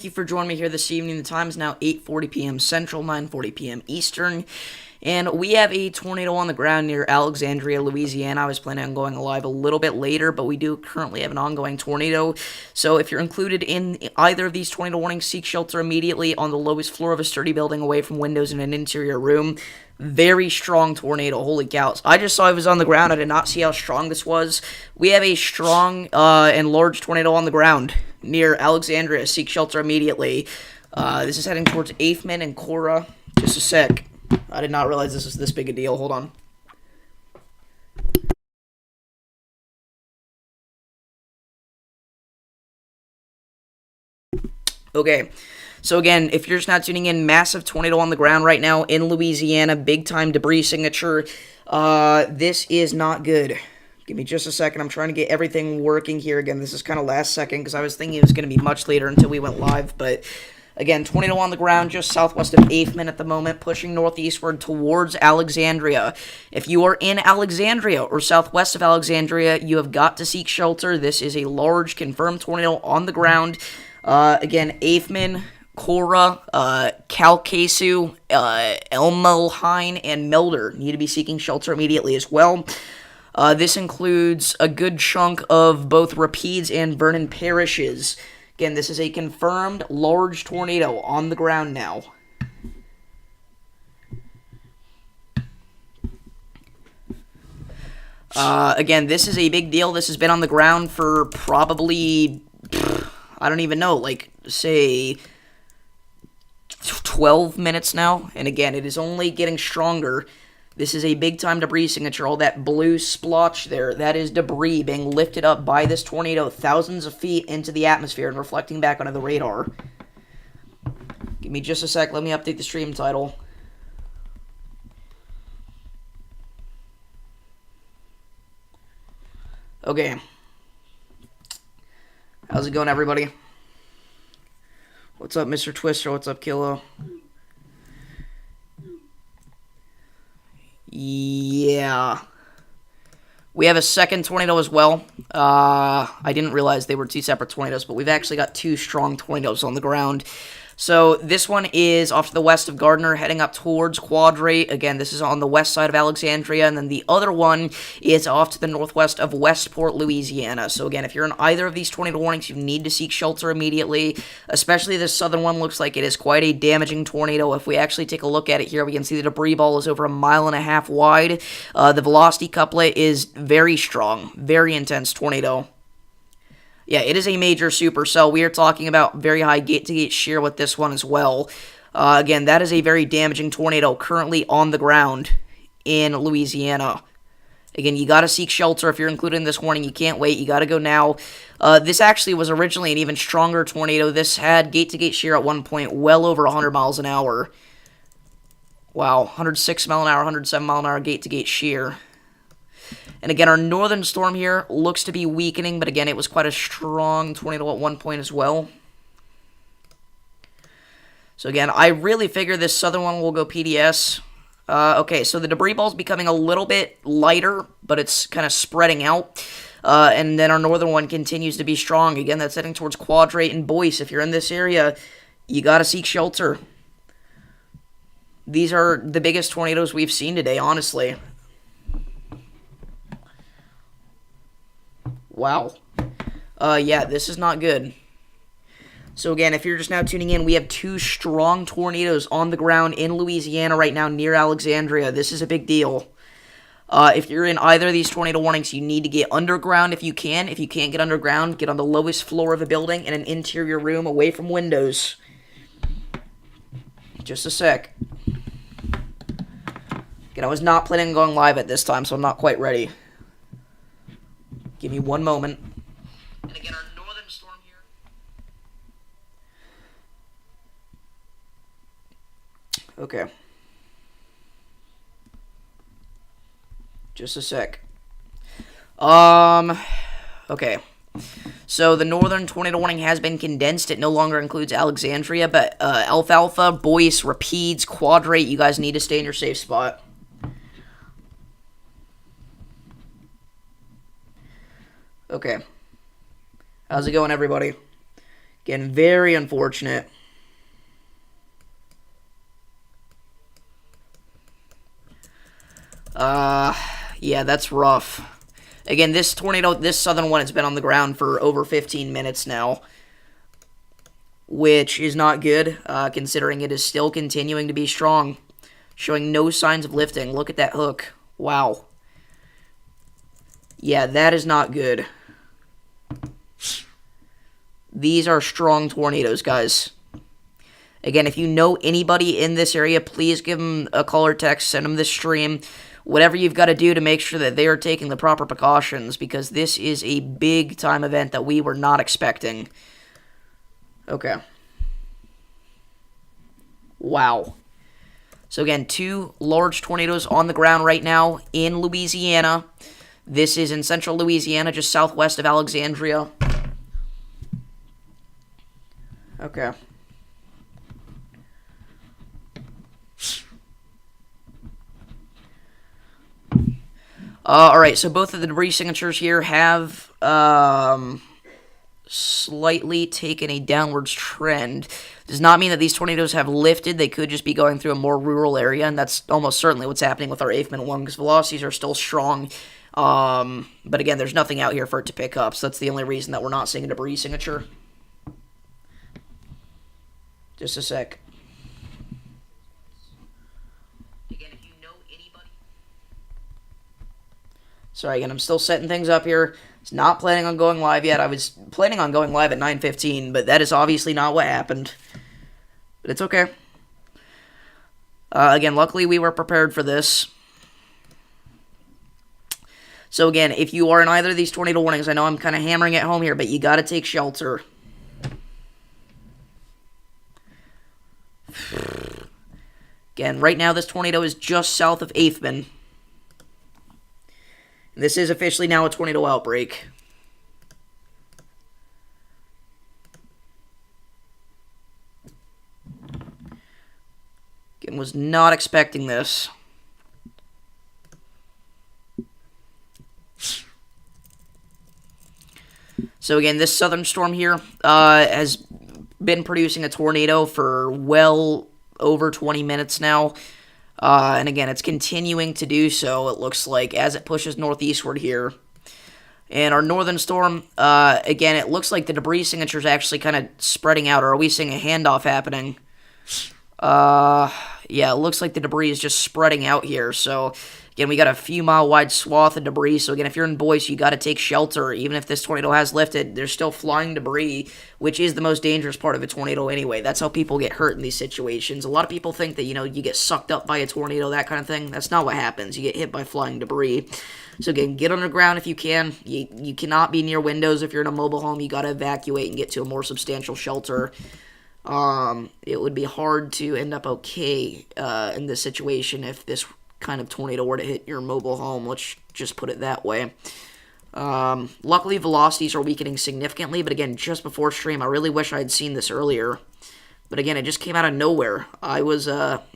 you for joining me here this evening. The time is now 8:40 p.m. Central, 9:40 p.m. Eastern, and we have a tornado on the ground near Alexandria, Louisiana. I was planning on going live a little bit later, but we do currently have an ongoing tornado. So if you're included in either of these tornado warnings, seek shelter immediately on the lowest floor of a sturdy building away from windows in an interior room. Very strong tornado, holy cows. I just saw it was on the ground. I did not see how strong this was. We have a strong and large tornado on the ground near Alexandria. Seek shelter immediately. This is heading towards Eighthman and Cora. Just a sec. I did not realize this was this big a deal. Hold on. Okay. So again, if you're just not tuning in, massive tornado on the ground right now in Louisiana. Big time debris signature. This is not good. Give me just a second. I'm trying to get everything working here again. This is kind of last second because I was thinking it was going to be much later until we went live. But again, tornado on the ground just southwest of Eighthman at the moment, pushing northeastward towards Alexandria. If you are in Alexandria or southwest of Alexandria, you have got to seek shelter. This is a large confirmed tornado on the ground. Again, Eighthman, Cora, Calcasu, Elmelheim, and Melder need to be seeking shelter immediately as well. This includes a good chunk of both Rapides and Vernon parishes. Again, this is a confirmed large tornado on the ground now. Again, this is a big deal. This has been on the ground for probably, I don't even know, like, say, 12 minutes now. And again, it is only getting stronger. This is a big-time debris signature. All that blue splotch there, that is debris being lifted up by this tornado thousands of feet into the atmosphere and reflecting back onto the radar. Give me just a sec. Let me update the stream title. Okay. How's it going, everybody? What's up, Mr. Twister? What's up, Kilo? Yeah. We have a second tornado as well. I didn't realize they were two separate tornadoes, but we've actually got two strong tornadoes on the ground. So this one is off to the west of Gardner, heading up towards Quadrate. Again, this is on the west side of Alexandria, and then the other one is off to the northwest of Westport, Louisiana. So again, if you're in either of these tornado warnings, you need to seek shelter immediately. Especially this southern one looks like it is quite a damaging tornado. If we actually take a look at it here, we can see the debris ball is over 1.5 miles wide. The velocity couplet is very strong, very intense tornado. Yeah, it is a major supercell. We are talking about very high gate-to-gate shear with this one as well. Again, that is a very damaging tornado currently on the ground in Louisiana. Again, you got to seek shelter if you're included in this warning. You can't wait. You got to go now. This actually was originally an even stronger tornado. This had gate-to-gate shear at one point well over 100 miles an hour. Wow, 106 mile an hour, 107 mile an hour gate-to-gate shear. And again, our northern storm here looks to be weakening, but again, it was quite a strong tornado at one point as well. So again, I really figure this southern one will go PDS. Okay, so the debris ball is becoming a little bit lighter, but it's kind of spreading out. And then our northern one continues to be strong. Again, that's heading towards Quadrate and Boyce. If you're in this area, you got to seek shelter. These are the biggest tornadoes we've seen today, honestly. Wow. Yeah, this is not good. So again, if you're just now tuning in, we have two strong tornadoes on the ground in Louisiana right now near Alexandria. This is a big deal. If you're in either of these tornado warnings, you need to get underground if you can. If you can't get underground, get on the lowest floor of a building in an interior room away from windows. Just a sec. Again, I was not planning on going live at this time, so I'm not quite ready. Give me one moment. And again, our northern storm here. Okay. Just a sec. Okay. So the northern tornado warning has been condensed. It no longer includes Alexandria, but Alfalfa, Boyce, Rapides, Quadrate, you guys need to stay in your safe spot. Okay. How's it going, everybody? Again, very unfortunate. Yeah, that's rough. Again, this tornado, this southern one has been on the ground for over 15 minutes now, which is not good, considering it is still continuing to be strong, showing no signs of lifting. Look at that hook. Wow. Yeah, that is not good. These are strong tornadoes, guys. Again, if you know anybody in this area, please give them a call or text, send them this stream, whatever you've got to do to make sure that they are taking the proper precautions, because this is a big-time event that we were not expecting. Okay. Wow. So again, 2 large tornadoes on the ground right now in Louisiana. This is in central Louisiana, just southwest of Alexandria. Okay. Alright, so both of the debris signatures here have slightly taken a downwards trend. Does not mean that these tornadoes have lifted. They could just be going through a more rural area, and that's almost certainly what's happening with our Aikman 1, because velocities are still strong. But again, there's nothing out here for it to pick up, so that's the only reason that we're not seeing a debris signature. Just a sec. Sorry, again, I'm still setting things up here. It's not planning on going live yet. I was planning on going live at 9:15, but that is obviously not what happened. But it's okay. Again, luckily we were prepared for this. So again, if you are in either of these tornado warnings, I know I'm kind of hammering it home here, but you got to take shelter. Again, right now this tornado is just south of Aikman. This is officially now a tornado outbreak. Again, was not expecting this. So again, this southern storm here has been producing a tornado for well over 20 minutes now. And again, it's continuing to do so, it looks like, as it pushes northeastward here. And our northern storm, again, it looks like the debris signature is actually kind of spreading out. Or are we seeing a handoff happening? Yeah, it looks like the debris is just spreading out here. So, again, we got a few mile wide swath of debris. So, again, if you're in Boise, you got to take shelter. Even if this tornado has lifted, there's still flying debris, which is the most dangerous part of a tornado anyway. That's how people get hurt in these situations. A lot of people think that, you know, you get sucked up by a tornado, that kind of thing. That's not what happens. You get hit by flying debris. So, again, get underground if you can. You cannot be near windows if you're in a mobile home. You got to evacuate and get to a more substantial shelter. It would be hard to end up okay in this situation if this kind of tornado were to hit your mobile home. Let's just put it that way. Luckily, velocities are weakening significantly, but again, just before stream, I really wish I had seen this earlier. But again, it just came out of nowhere. I was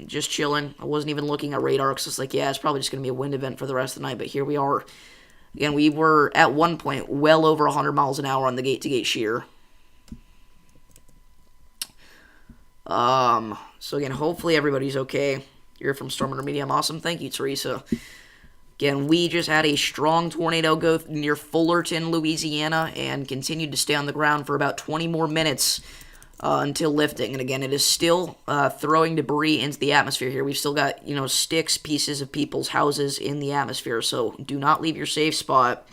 just chilling. I wasn't even looking at radar because it's like, yeah, it's probably just going to be a wind event for the rest of the night, but here we are. Again, we were at one point well over 100 miles an hour on the gate-to-gate shear. So again, hopefully everybody's okay. You're from Storm Under Medium. Awesome. Thank you, Teresa. Again, we just had a strong tornado go near Fullerton, Louisiana, and continued to stay on the ground for about 20 more minutes until lifting. And again, it is still throwing debris into the atmosphere here. We've still got, you know, sticks, pieces of people's houses in the atmosphere. So do not leave your safe spot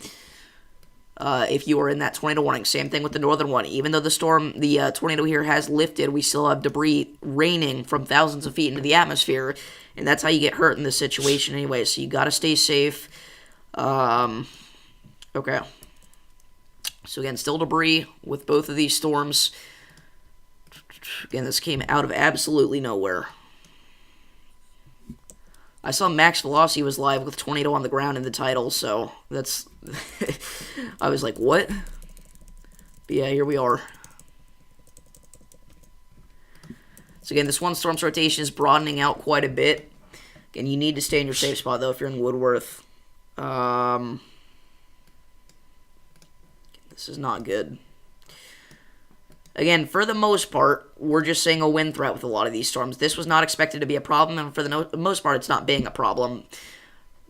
if you are in that tornado warning. Same thing with the northern one. Even though the tornado here has lifted, we still have debris raining from thousands of feet into the atmosphere, and that's how you get hurt in this situation anyway, so you gotta stay safe. Okay. So again, still debris with both of these storms. Again, this came out of absolutely nowhere. I saw Max Velocity was live with Tornado on the Ground in the title, so that's... I was like, what? But yeah, here we are. So again, this one storm's rotation is broadening out quite a bit. Again, you need to stay in your safe spot, though, if you're in Woodworth. This is not good. Again, for the most part, we're just seeing a wind threat with a lot of these storms. This was not expected to be a problem, and for the most part, it's not being a problem.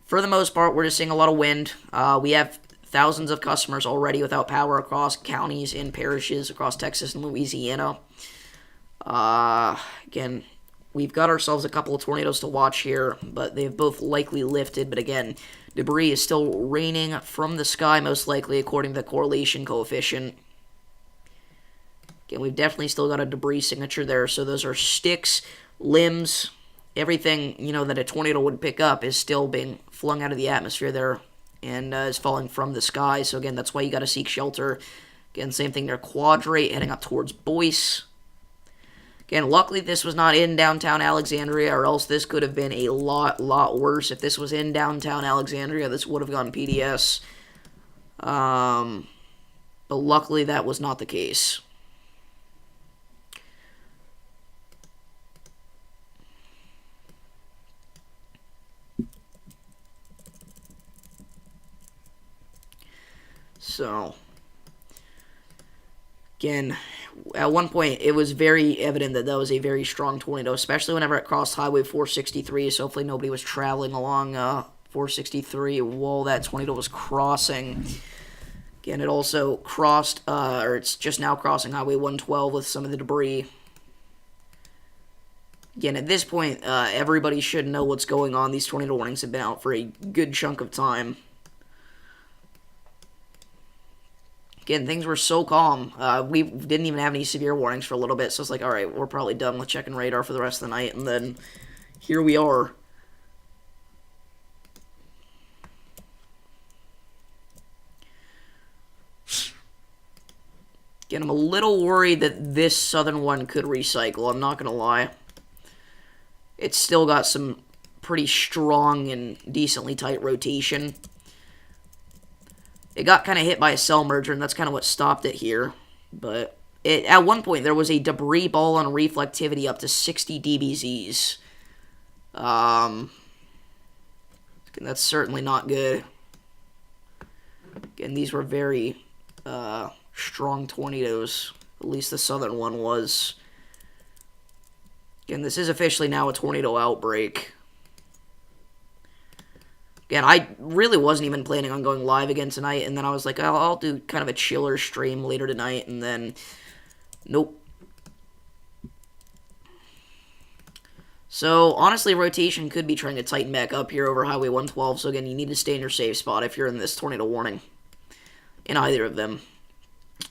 For the most part, we're just seeing a lot of wind. We have thousands of customers already without power across counties and parishes across Texas and Louisiana. Again, we've got ourselves a couple of tornadoes to watch here, but they've both likely lifted. But again, debris is still raining from the sky, most likely, according to the correlation coefficient. Again, we've definitely still got a debris signature there, so those are sticks, limbs, everything, that a tornado would pick up is still being flung out of the atmosphere there and is falling from the sky. So again, that's why you got to seek shelter. Again, same thing there, quadrate heading up towards Boyce. Again, luckily this was not in downtown Alexandria, or else this could have been a lot worse. If this was in downtown Alexandria, this would have gone PDS. But luckily that was not the case. So, again, at one point, it was very evident that was a very strong tornado, especially whenever it crossed Highway 463, so hopefully nobody was traveling along 463 while that tornado was crossing. Again, it also crossed, or it's just now crossing Highway 112 with some of the debris. Again, at this point, everybody should know what's going on. These tornado warnings have been out for a good chunk of time. Again, things were so calm. We didn't even have any severe warnings for a little bit, so it's like, alright, we're probably done with checking radar for the rest of the night, and then here we are. Again, I'm a little worried that this southern one could recycle, I'm not going to lie. It's still got some pretty strong and decently tight rotation. It got kind of hit by a cell merger, and that's kind of what stopped it here. But at one point, there was a debris ball on reflectivity up to 60 dBZs. That's certainly not good. Again, these were very strong tornadoes. At least the southern one was. Again, this is officially now a tornado outbreak. Again, I really wasn't even planning on going live again tonight, and then I was like, I'll do kind of a chiller stream later tonight, and then, nope. So, honestly, rotation could be trying to tighten back up here over Highway 112, so again, you need to stay in your safe spot if you're in this tornado warning. In either of them.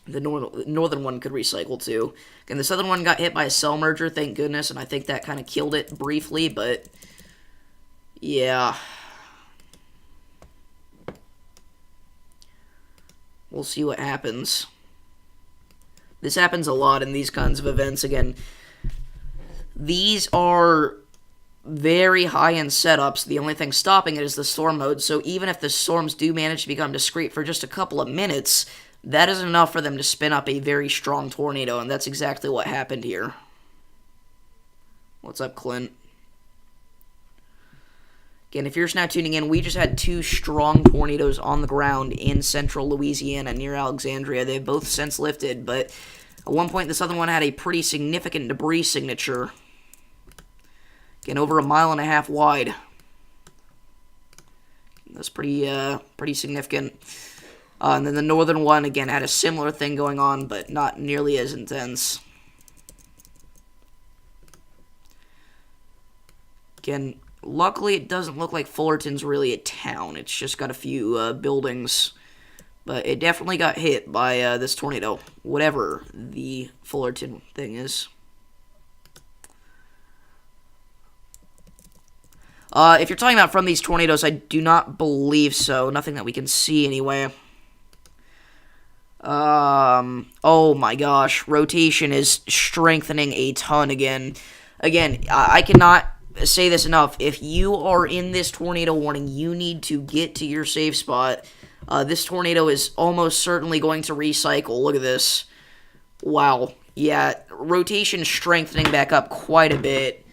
The northern one could recycle too. Again, the southern one got hit by a cell merger, thank goodness, and I think that kind of killed it briefly, but, yeah. We'll see what happens. This happens a lot in these kinds of events. Again, these are very high-end setups. The only thing stopping it is the storm mode. So even if the storms do manage to become discrete for just a couple of minutes, that is enough for them to spin up a very strong tornado, and that's exactly what happened here. What's up, Clint? Again, if you're just now tuning in, we just had two strong tornadoes on the ground in central Louisiana near Alexandria. They've both since lifted, but at one point the southern one had a pretty significant debris signature. Again, over 1.5 miles wide. That's pretty significant. And then the northern one, again, had a similar thing going on, but not nearly as intense. Again, luckily, it doesn't look like Fullerton's really a town. It's just got a few buildings. But it definitely got hit by this tornado, whatever the Fullerton thing is. If you're talking about from these tornadoes, I do not believe so. Nothing that we can see anyway. Oh my gosh. Rotation is strengthening a ton again. Again, I cannot say this enough. If you are in this tornado warning, you need to get to your safe spot. This tornado is almost certainly going to recycle. Look at this. Wow. Yeah, rotation strengthening back up quite a bit.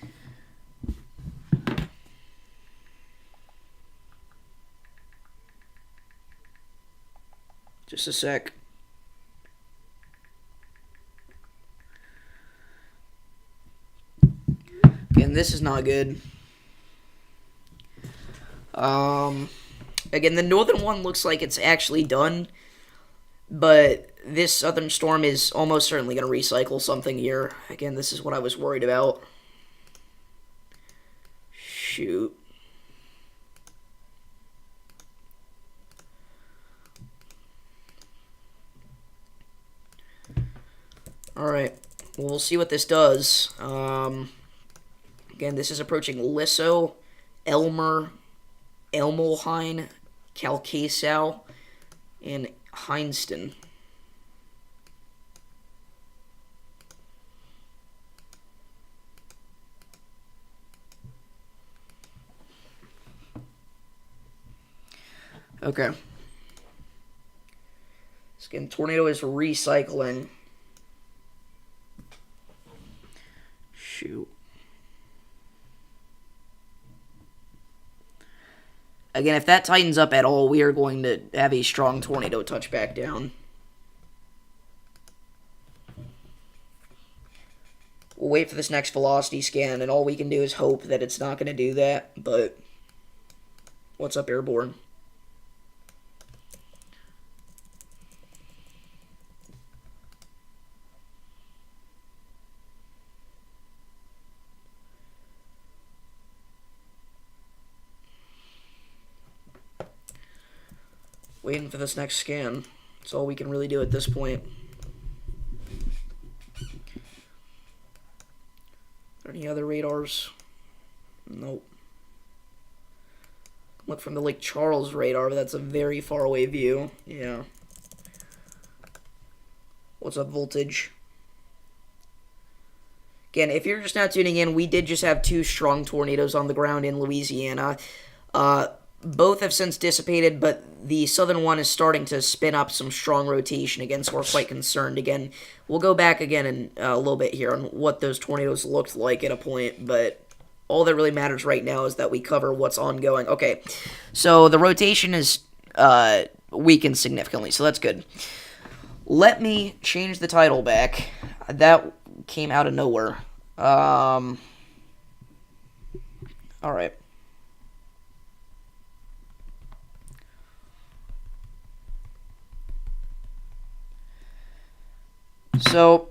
Just a sec. this is not good. Again, the northern one looks like it's actually done, but this southern storm is almost certainly going to recycle something here. Again, this is what I was worried about. Shoot. Alright, well, we'll see what this does. Again, this is approaching Lissow, Elmer, Elmelheim, Kalkasow, and Heinston. Okay. Again, tornado is recycling. Shoot. Again, if that tightens up at all, we are going to have a strong tornado touch back down. We'll wait for this next velocity scan, and all we can do is hope that it's not going to do that, but what's up, Airborne? Waiting for this next scan. That's all we can really do at this point. Any other radars? Nope. Look from the Lake Charles radar, but that's a very far away view. Yeah. What's up, Voltage? Again, if you're just now tuning in, we did just have 2 strong tornadoes on the ground in Louisiana. Both have since dissipated, but the southern one is starting to spin up some strong rotation again, so we're quite concerned. Again, we'll go back again in a little bit here on what those tornadoes looked like at a point, but all that really matters right now is that we cover what's ongoing. Okay, so the rotation is weakened significantly, so that's good. Let me change the title back. That came out of nowhere. Alright. So,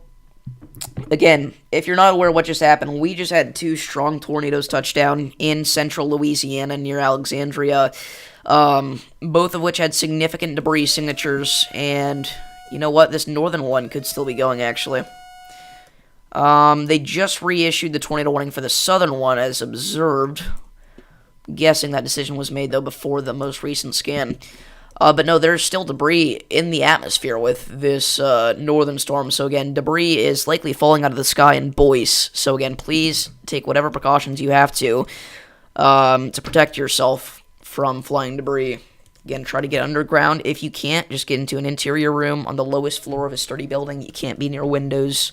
again, if you're not aware of what just happened, we just had 2 strong tornadoes touch down in central Louisiana near Alexandria, both of which had significant debris signatures, and you know what? This northern one could still be going, actually. They just reissued the tornado warning for the southern one as observed. Guessing that decision was made, though, before the most recent scan. But no, there's still debris in the atmosphere with this northern storm. So again, debris is likely falling out of the sky in Boise. So again, please take whatever precautions you have to protect yourself from flying debris. Again, try to get underground. If you can't, just get into an interior room on the lowest floor of a sturdy building. You can't be near windows.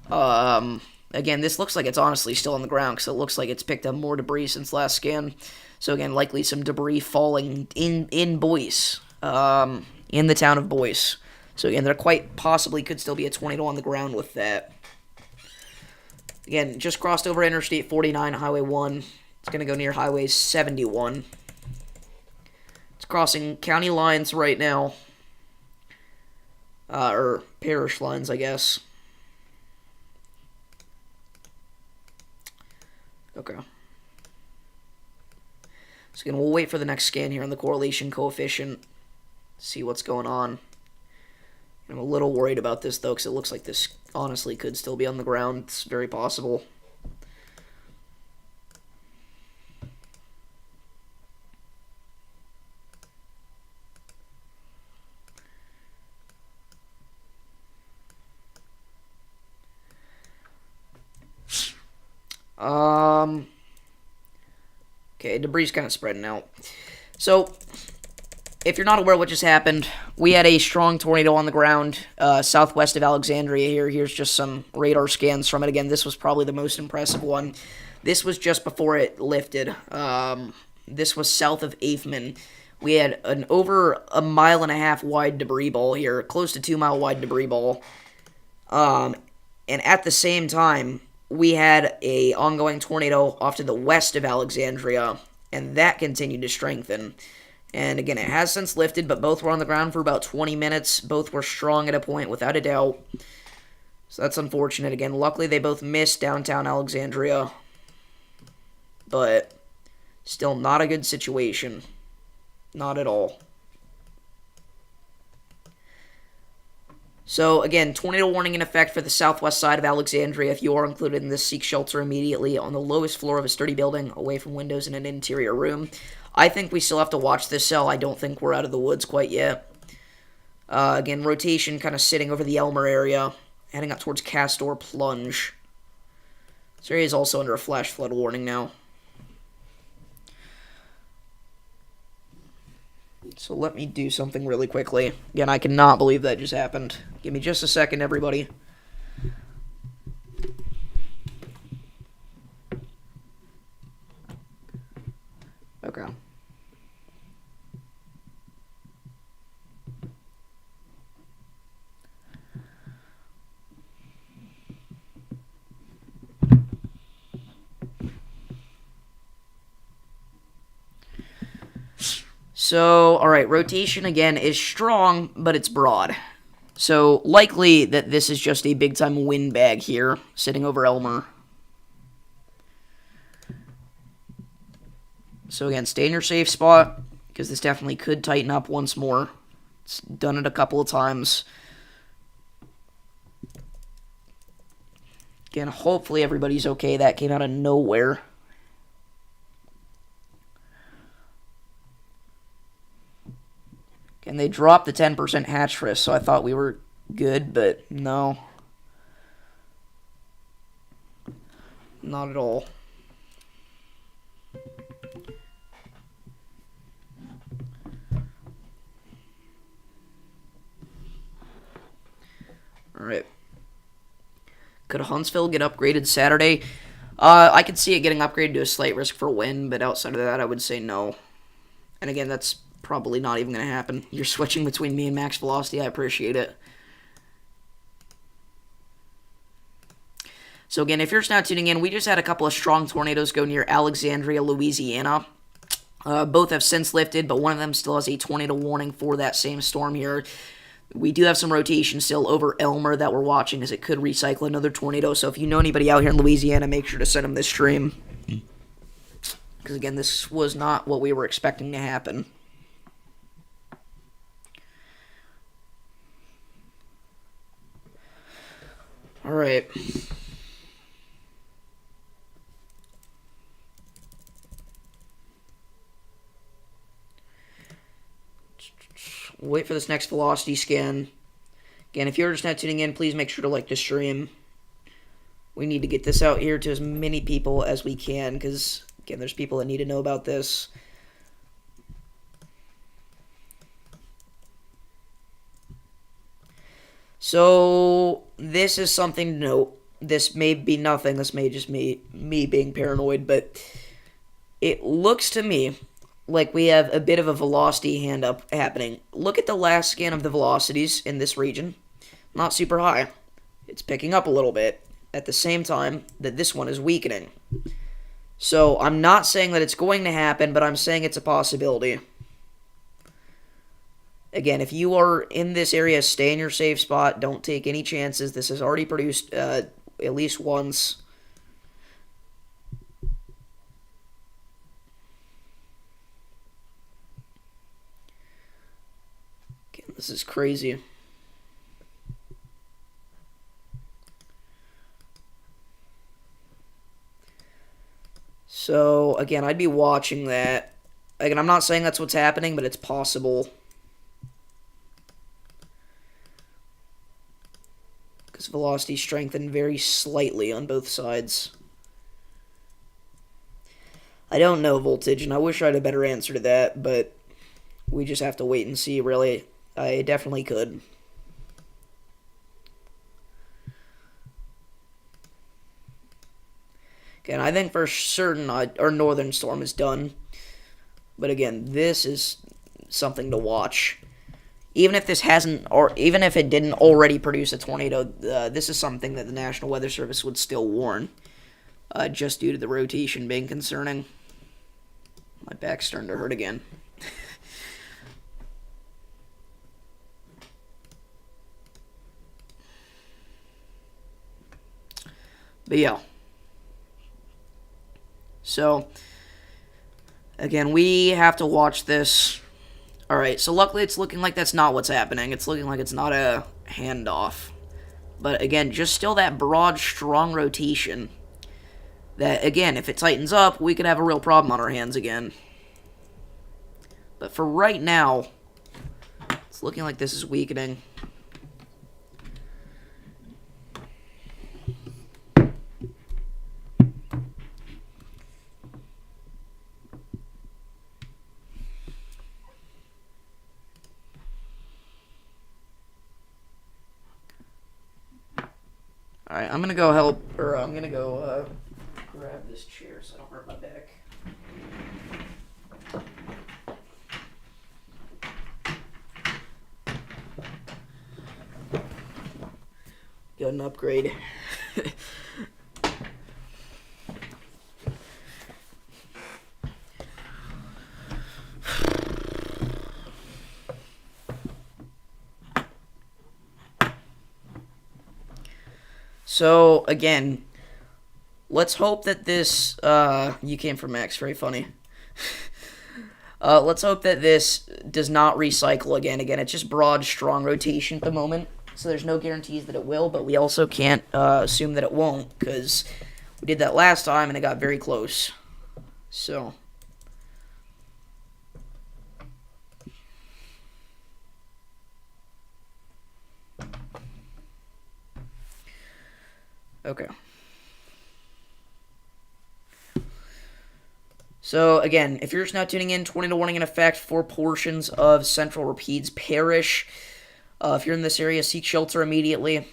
Again, this looks like it's honestly still on the ground because it looks like it's picked up more debris since last scan. So again, likely some debris falling in Boise, in the town of Boise. So again, there quite possibly could still be a tornado on the ground with that. Again, just crossed over Interstate 49, Highway 1. It's going to go near Highway 71. It's crossing county lines right now. Or parish lines, I guess. Okay. So again, we'll wait for the next scan here on the correlation coefficient. See what's going on. I'm a little worried about this, though, because it looks like this honestly could still be on the ground. It's very possible. Okay, debris is kind of spreading out. So, if you're not aware of what just happened, we had a strong tornado on the ground southwest of Alexandria here. Here's just some radar scans from it. Again, this was probably the most impressive one. This was just before it lifted. This was south of Afman. We had an over 1.5 mile wide debris ball here, close to 2 mile wide debris ball. And at the same time, we had a ongoing tornado off to the west of Alexandria, and that continued to strengthen. And again, it has since lifted, but both were on the ground for about 20 minutes. Both were strong at a point, without a doubt. So that's unfortunate. Again, luckily they both missed downtown Alexandria. But still not a good situation. Not at all. So again, tornado warning in effect for the southwest side of Alexandria. If you are included in this, seek shelter immediately on the lowest floor of a sturdy building, away from windows in an interior room. I think we still have to watch this cell. I don't think we're out of the woods quite yet. Again, rotation kind of sitting over the Elmer area, heading up towards Castor Plunge. This area is also under a flash flood warning now. So let me do something really quickly. Again, I cannot believe that just happened. Give me just a second, everybody. Okay. So, alright, rotation again is strong, but it's broad. So, likely that this is just a big-time windbag here, sitting over Elmer. So again, stay in your safe spot, because this definitely could tighten up once more. It's done it a couple of times. Again, hopefully everybody's okay. That came out of nowhere. And they dropped the 10% hatch risk, so I thought we were good, but no. Not at all. Alright. Could Huntsville get upgraded Saturday? I could see it getting upgraded to a slight risk for wind, but outside of that, I would say no. And again, that's probably not even going to happen. You're switching between me and max velocity. I appreciate it. So again, if you're just now tuning in, we just had a couple of strong tornadoes go near Alexandria, Louisiana. Both have since lifted, but one of them still has a tornado warning for that same storm here. We do have some rotation still over Elmer that we're watching, as it could recycle another tornado. So if you know anybody out here in Louisiana, make sure to send them this stream. Because again, this was not what we were expecting to happen. Alright. Wait for this next velocity scan. Again, if you're just not tuning in, please make sure to like the stream. We need to get this out here to as many people as we can, because, again, there's people that need to know about this. So, this is something to note. This may be nothing. This may just be me being paranoid, but it looks to me like we have a bit of a velocity hand up happening. Look at the last scan of the velocities in this region. Not super high. It's picking up a little bit at the same time that this one is weakening. So I'm not saying that it's going to happen, but I'm saying it's a possibility. Again, if you are in this area, stay in your safe spot. Don't take any chances. This has already produced at least once. This is crazy. So, again, I'd be watching that. Again, I'm not saying that's what's happening, but it's possible. Because velocity strengthened very slightly on both sides. I don't know voltage, and I wish I had a better answer to that, but we just have to wait and see, really. I definitely could. Again, I think for certain our northern storm is done. But again, this is something to watch. even if this hasn't, or even if it didn't already produce a tornado, this is something that the National Weather Service would still warn, just due to the rotation being concerning. My back's starting to hurt again. But yeah. So, again, we have to watch this. Alright, so luckily it's looking like that's not what's happening. It's looking like it's not a handoff. But again, just still that broad, strong rotation. That, again, if it tightens up, we could have a real problem on our hands again. But for right now, it's looking like this is weakening. Alright, I'm gonna go grab this chair so I don't hurt my back. Got an upgrade. So, again, let's hope that this, you came from Max, very funny. Let's hope that this does not recycle again. Again, it's just broad, strong rotation at the moment, so there's no guarantees that it will, but we also can't assume that it won't, because we did that last time and it got very close. So, okay. So, again, if you're just now tuning in, tornado warning in effect for portions of Central Rapides Parish. If you're in this area, seek shelter immediately.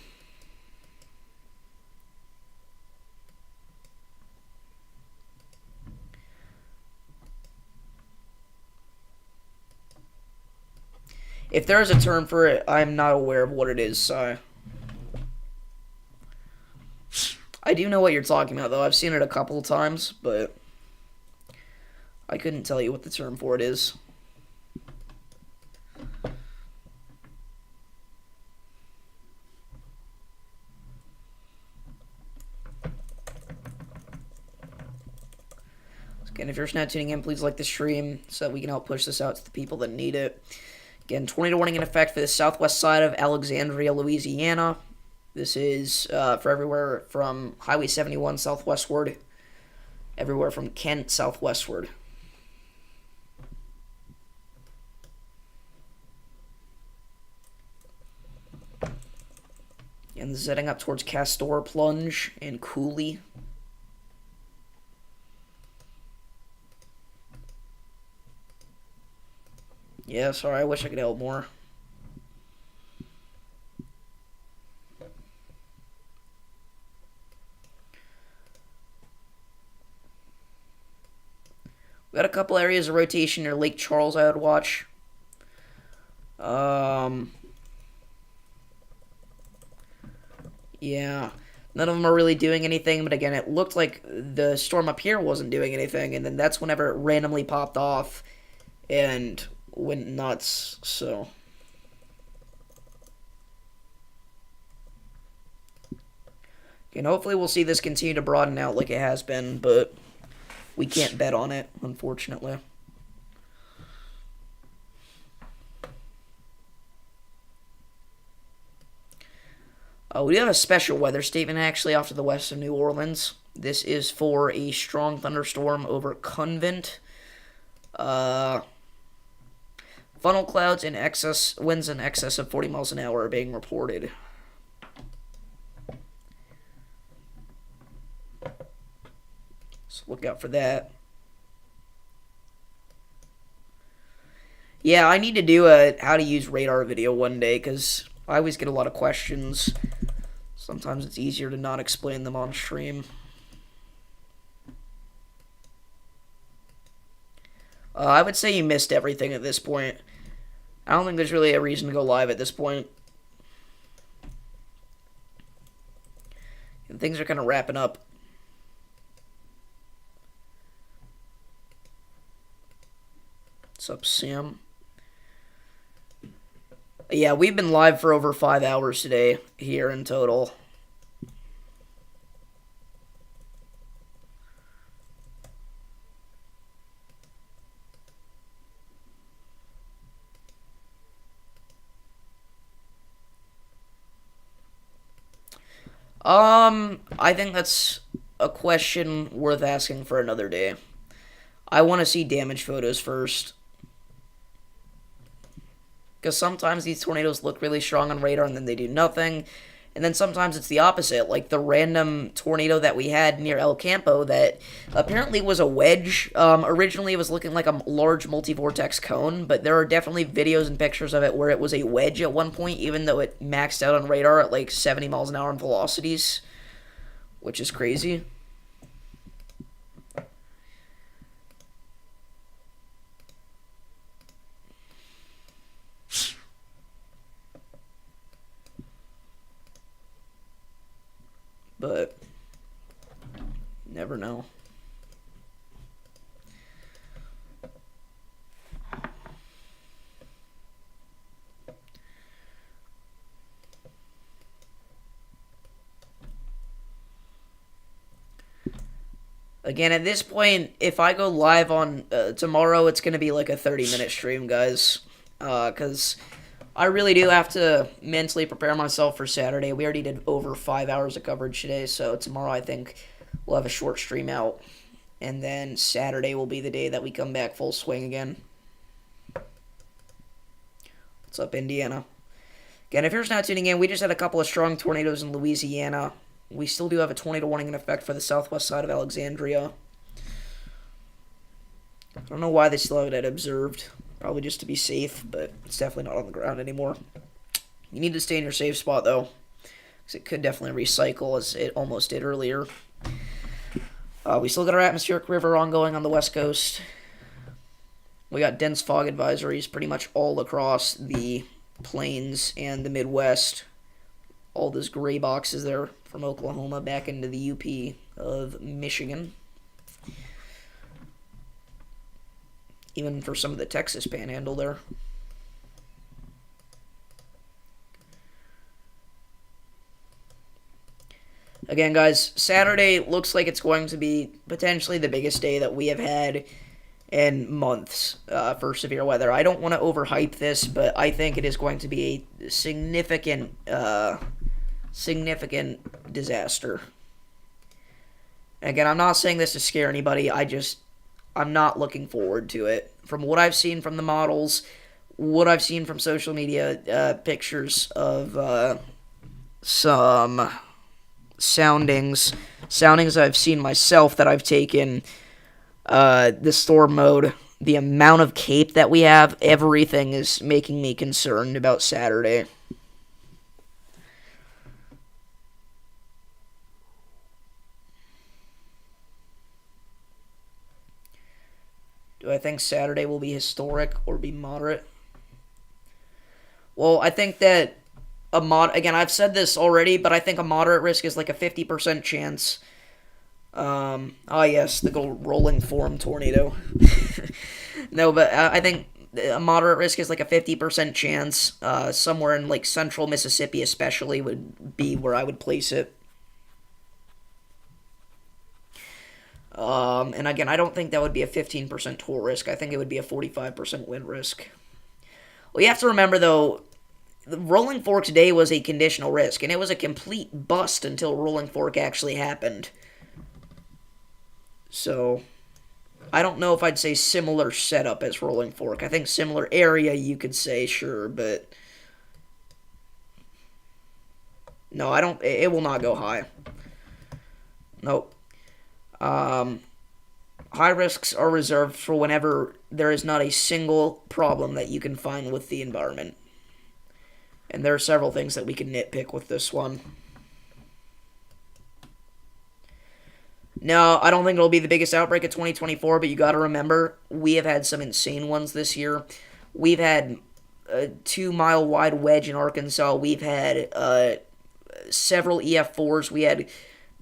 If there is a term for it, I'm not aware of what it is, so I do know what you're talking about, though. I've seen it a couple of times, but I couldn't tell you what the term for it is. Again, if you're just now tuning in, please like the stream so that we can help push this out to the people that need it. Again, tornado warning in effect for the southwest side of Alexandria, Louisiana. This is for everywhere from Highway 71 southwestward, everywhere from Kent southwestward. And this is heading up towards Castor, Plunge, and Cooley. Yeah, sorry, I wish I could help more. We got a couple areas of rotation near Lake Charles I would watch. Yeah. None of them are really doing anything, but again, it looked like the storm up here wasn't doing anything, and then that's whenever it randomly popped off and went nuts, so. And hopefully we'll see this continue to broaden out like it has been, but we can't bet on it, unfortunately. We do have a special weather statement, actually, off to the west of New Orleans. This is for a strong thunderstorm over Convent. Funnel clouds in excess, winds in excess of 40 miles an hour are being reported. So look out for that. Yeah, I need to do a how to use radar video one day, because I always get a lot of questions. Sometimes it's easier to not explain them on stream. I would say you missed everything at this point. I don't think there's really a reason to go live at this point. Things are kind of wrapping up. What's up, Sam? Yeah, we've been live for over 5 hours today here in total. I think that's a question worth asking for another day. I want to see damage photos first. Because sometimes these tornadoes look really strong on radar and then they do nothing. And then sometimes it's the opposite, like the random tornado that we had near El Campo that apparently was a wedge. Originally it was looking like a large multi-vortex cone, but there are definitely videos and pictures of it where it was a wedge at one point, even though it maxed out on radar at like 70 miles an hour in velocities, which is crazy. But never know. Again, at this point, if I go live on tomorrow, it's going to be like a 30-minute stream, guys. Because I really do have to mentally prepare myself for Saturday. We already did over 5 hours of coverage today, so tomorrow I think we'll have a short stream out. And then Saturday will be the day that we come back full swing again. What's up, Indiana? Again, if you're just now tuning in, we just had a couple of strong tornadoes in Louisiana. We still do have a tornado warning in effect for the southwest side of Alexandria. I don't know why they still have it observed. Probably just to be safe, but it's definitely not on the ground anymore. You need to stay in your safe spot, though, because it could definitely recycle, as it almost did earlier. We still got our atmospheric river ongoing on the west coast. We got dense fog advisories pretty much all across the plains and the Midwest. All those gray boxes there from Oklahoma back into the UP of Michigan. Even for some of the Texas panhandle there. Again, guys, Saturday looks like it's going to be potentially the biggest day that we have had in months for severe weather. I don't want to overhype this, but I think it is going to be a significant disaster. Again, I'm not saying this to scare anybody. I'm not looking forward to it. From what I've seen from the models, what I've seen from social media, pictures of some soundings I've seen myself that I've taken, the storm mode, the amount of cape that we have, everything is making me concerned about Saturday. Do I think Saturday will be historic or be moderate? Well, I think that again, I've said this already, but I think a moderate risk is like a 50% chance. Yes, the rolling form tornado. No, but I think a moderate risk is like a 50% chance. Somewhere in like central Mississippi especially would be where I would place it. And again, I don't think that would be a 15% total risk. I think it would be a 45% wind risk. Well, you have to remember, though, the Rolling Fork today was a conditional risk, and it was a complete bust until Rolling Fork actually happened. So, I don't know if I'd say similar setup as Rolling Fork. I think similar area, you could say, sure, but no, I don't. It will not go high. Nope. High risks are reserved for whenever there is not a single problem that you can find with the environment. And there are several things that we can nitpick with this one. No, I don't think it'll be the biggest outbreak of 2024, but you gotta remember, we have had some insane ones this year. We've had a 2 mile wide wedge in Arkansas. We've had several EF4s. We had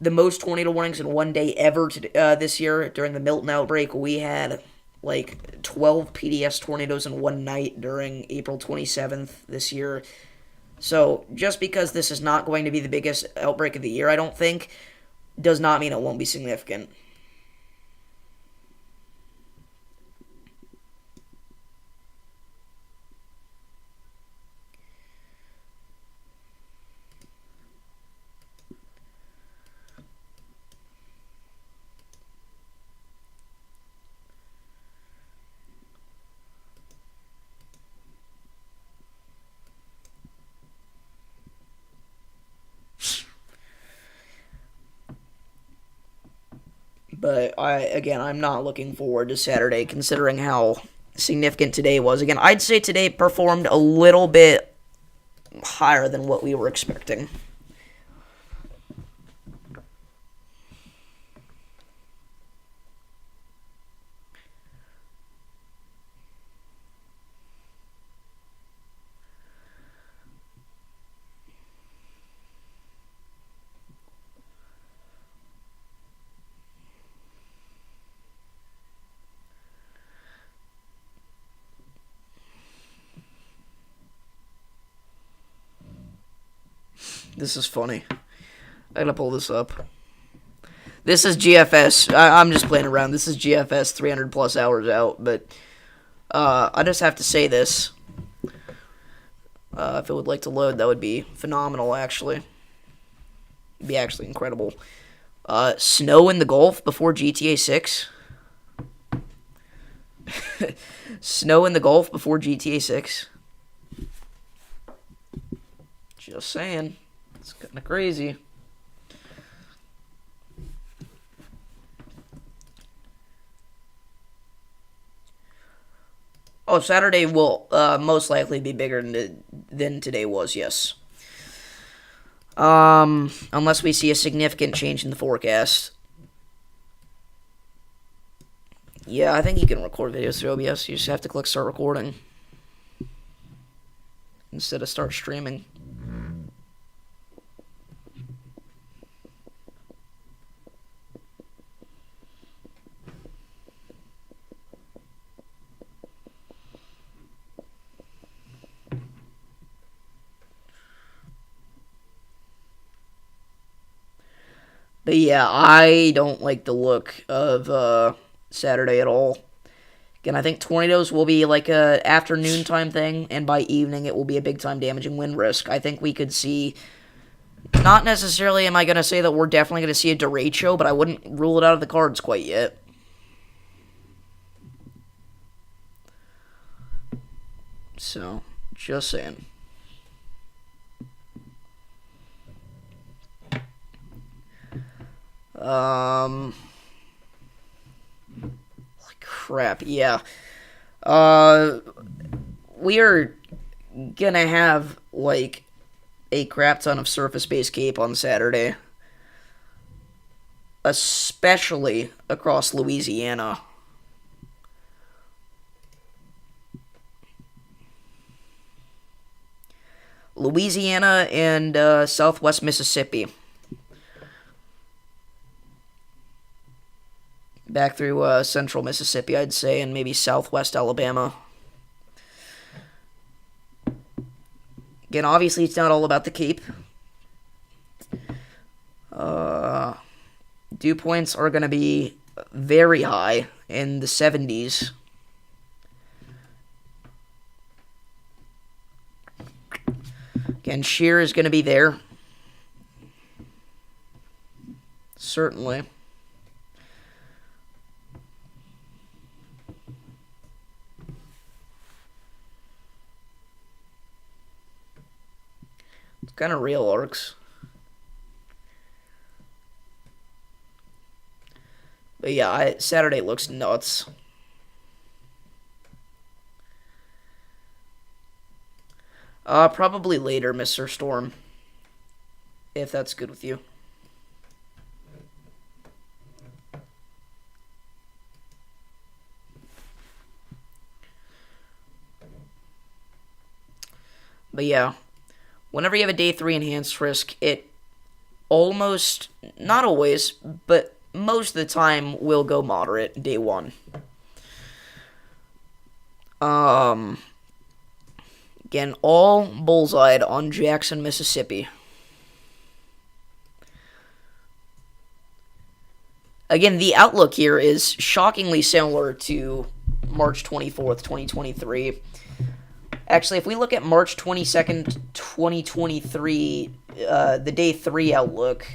the most tornado warnings in one day ever this year during the Milton outbreak. We had like 12 PDS tornadoes in one night during April 27th this year. So just because this is not going to be the biggest outbreak of the year, I don't think, does not mean it won't be significant. But I'm not looking forward to Saturday, considering how significant today was. Again, I'd say today performed a little bit higher than what we were expecting. This is funny. I gotta pull this up. This is GFS. I'm just playing around. This is GFS 300 plus hours out, but I just have to say this. If it would like to load, that would be phenomenal, actually. It'd be actually incredible. Snow in the Gulf before GTA 6. Snow in the Gulf before GTA 6. Just saying. It's kind of crazy. Oh, Saturday will most likely be bigger than today was, yes. Unless we see a significant change in the forecast. Yeah, I think you can record videos through OBS. You just have to click start recording instead of start streaming. But yeah, I don't like the look of Saturday at all. Again, I think tornadoes will be like a afternoon time thing, and by evening it will be a big time damaging wind risk. I think we could see, not necessarily am I going to say that we're definitely going to see a derecho, but I wouldn't rule it out of the cards quite yet. So, just saying. Crap, yeah. We are gonna have, like, a crap ton of surface-based cape on Saturday. Especially across Louisiana. Louisiana and southwest Mississippi. Back through central Mississippi, I'd say, and maybe southwest Alabama. Again, obviously, it's not all about the Cape. Dew points are going to be very high in the 70s. Again, shear is going to be there. Certainly. It's kind of real arcs. But yeah, Saturday looks nuts. Probably later, Mr. Storm. If that's good with you. But yeah, whenever you have a day 3 enhanced risk, it almost, not always, but most of the time will go moderate day 1. Again, all bullseyed on Jackson, Mississippi. Again, the outlook here is shockingly similar to March 24th, 2023. Actually, if we look at March 22nd, 2023, the day 3 outlook,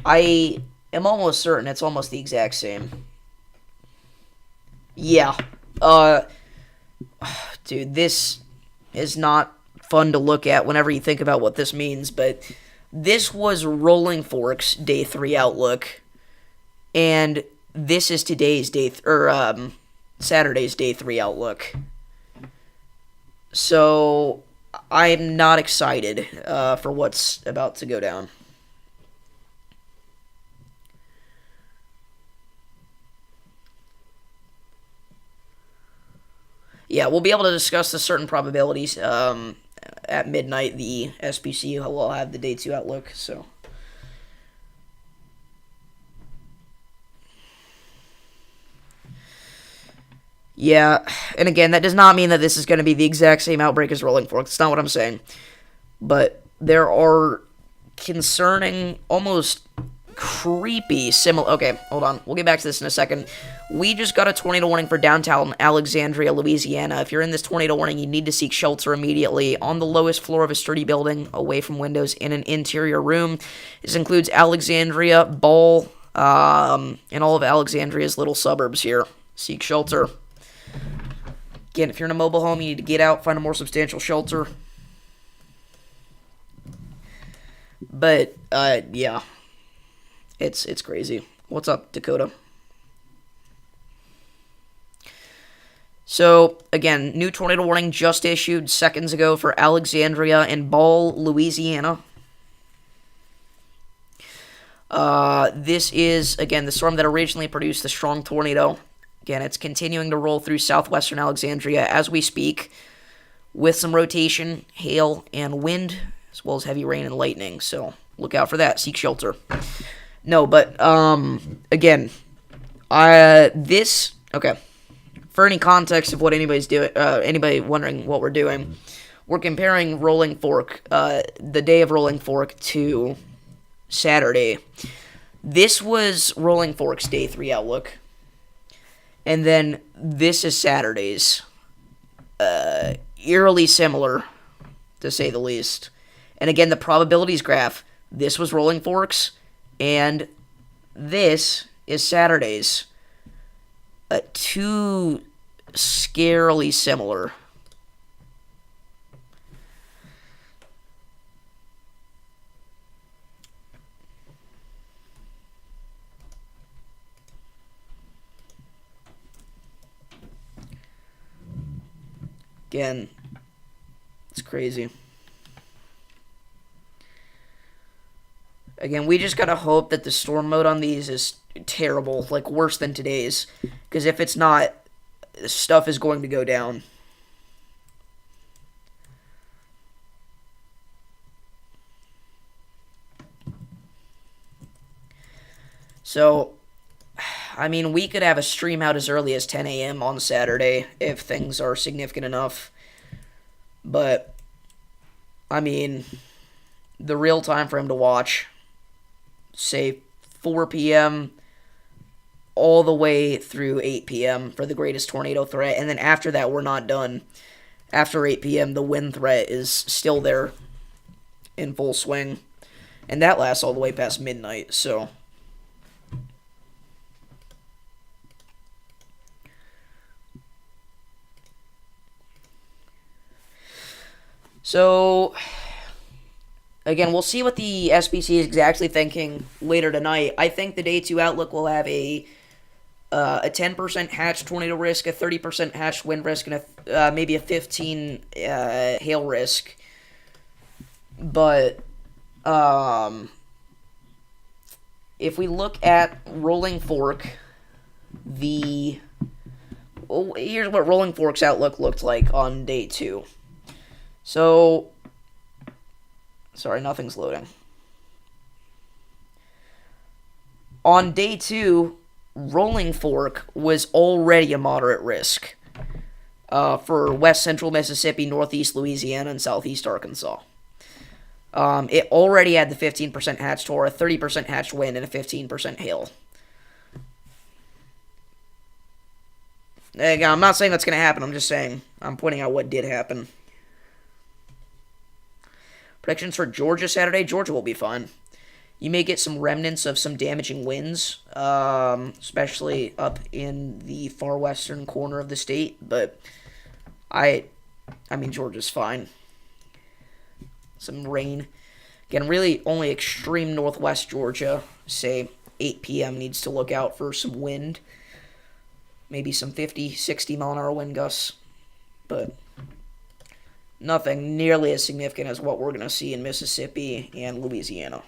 I am almost certain it's almost the exact same. Yeah. Dude, this is not fun to look at whenever you think about what this means, but this was Rolling Forks day 3 outlook, and this is today's Saturday's day 3 outlook. So I'm not excited for what's about to go down. Yeah, we'll be able to discuss the certain probabilities at midnight. The SPC will have the day 2 outlook, so. Yeah, and again, that does not mean that this is going to be the exact same outbreak as Rolling Fork. That's not what I'm saying. But there are concerning, almost creepy, similar... Okay, hold on. We'll get back to this in a second. We just got a tornado warning for downtown Alexandria, Louisiana. If you're in this tornado warning, you need to seek shelter immediately on the lowest floor of a sturdy building, away from windows, in an interior room. This includes Alexandria, Ball, and all of Alexandria's little suburbs here. Seek shelter. Again, if you're in a mobile home, you need to get out, find a more substantial shelter. But, yeah. It's crazy. What's up, Dakota? So, again, new tornado warning just issued seconds ago for Alexandria and Ball, Louisiana. This is, again, the storm that originally produced the strong tornado. Again, it's continuing to roll through southwestern Alexandria as we speak, with some rotation, hail, and wind, as well as heavy rain and lightning. So, look out for that. Seek shelter. No, but, again, okay. For any context of what anybody's doing, anybody wondering what we're doing, we're comparing Rolling Fork, the day of Rolling Fork to Saturday. This was Rolling Fork's day 3 outlook. And then this is Saturday's. Eerily similar, to say the least. And again, the probabilities graph. This was Rolling Forks, and this is Saturday's. Too scarily similar. Again, it's crazy. Again, we just gotta hope that the storm mode on these is terrible, like worse than today's. Because if it's not, stuff is going to go down. So, I mean, we could have a stream out as early as 10 a.m. on Saturday if things are significant enough. But, I mean, the real time frame to watch, say 4 p.m. all the way through 8 p.m. for the greatest tornado threat. And then after that, we're not done. After 8 p.m., the wind threat is still there in full swing. And that lasts all the way past midnight, so... So, again, we'll see what the SPC is exactly thinking later tonight. I think the day 2 outlook will have a 10% hatched tornado risk, a 30% hatched wind risk, and maybe a 15 hail risk. But if we look at Rolling Fork, here's what Rolling Fork's outlook looked like on day 2. So, Sorry, nothing's loading. On day 2, Rolling Fork was already a moderate risk for west central Mississippi, northeast Louisiana, and southeast Arkansas. It already had the 15% hatched tor, a 30% hatched wind, and a 15% hail. Again, I'm not saying that's going to happen. I'm just saying, I'm pointing out what did happen. Predictions for Georgia Saturday. Georgia will be fine. You may get some remnants of some damaging winds, especially up in the far western corner of the state. But I mean, Georgia's fine. Some rain. Again, really only extreme northwest Georgia, say 8 p.m. needs to look out for some wind. Maybe some 50, 60 mile an hour wind gusts. But nothing nearly as significant as what we're going to see in Mississippi and Louisiana.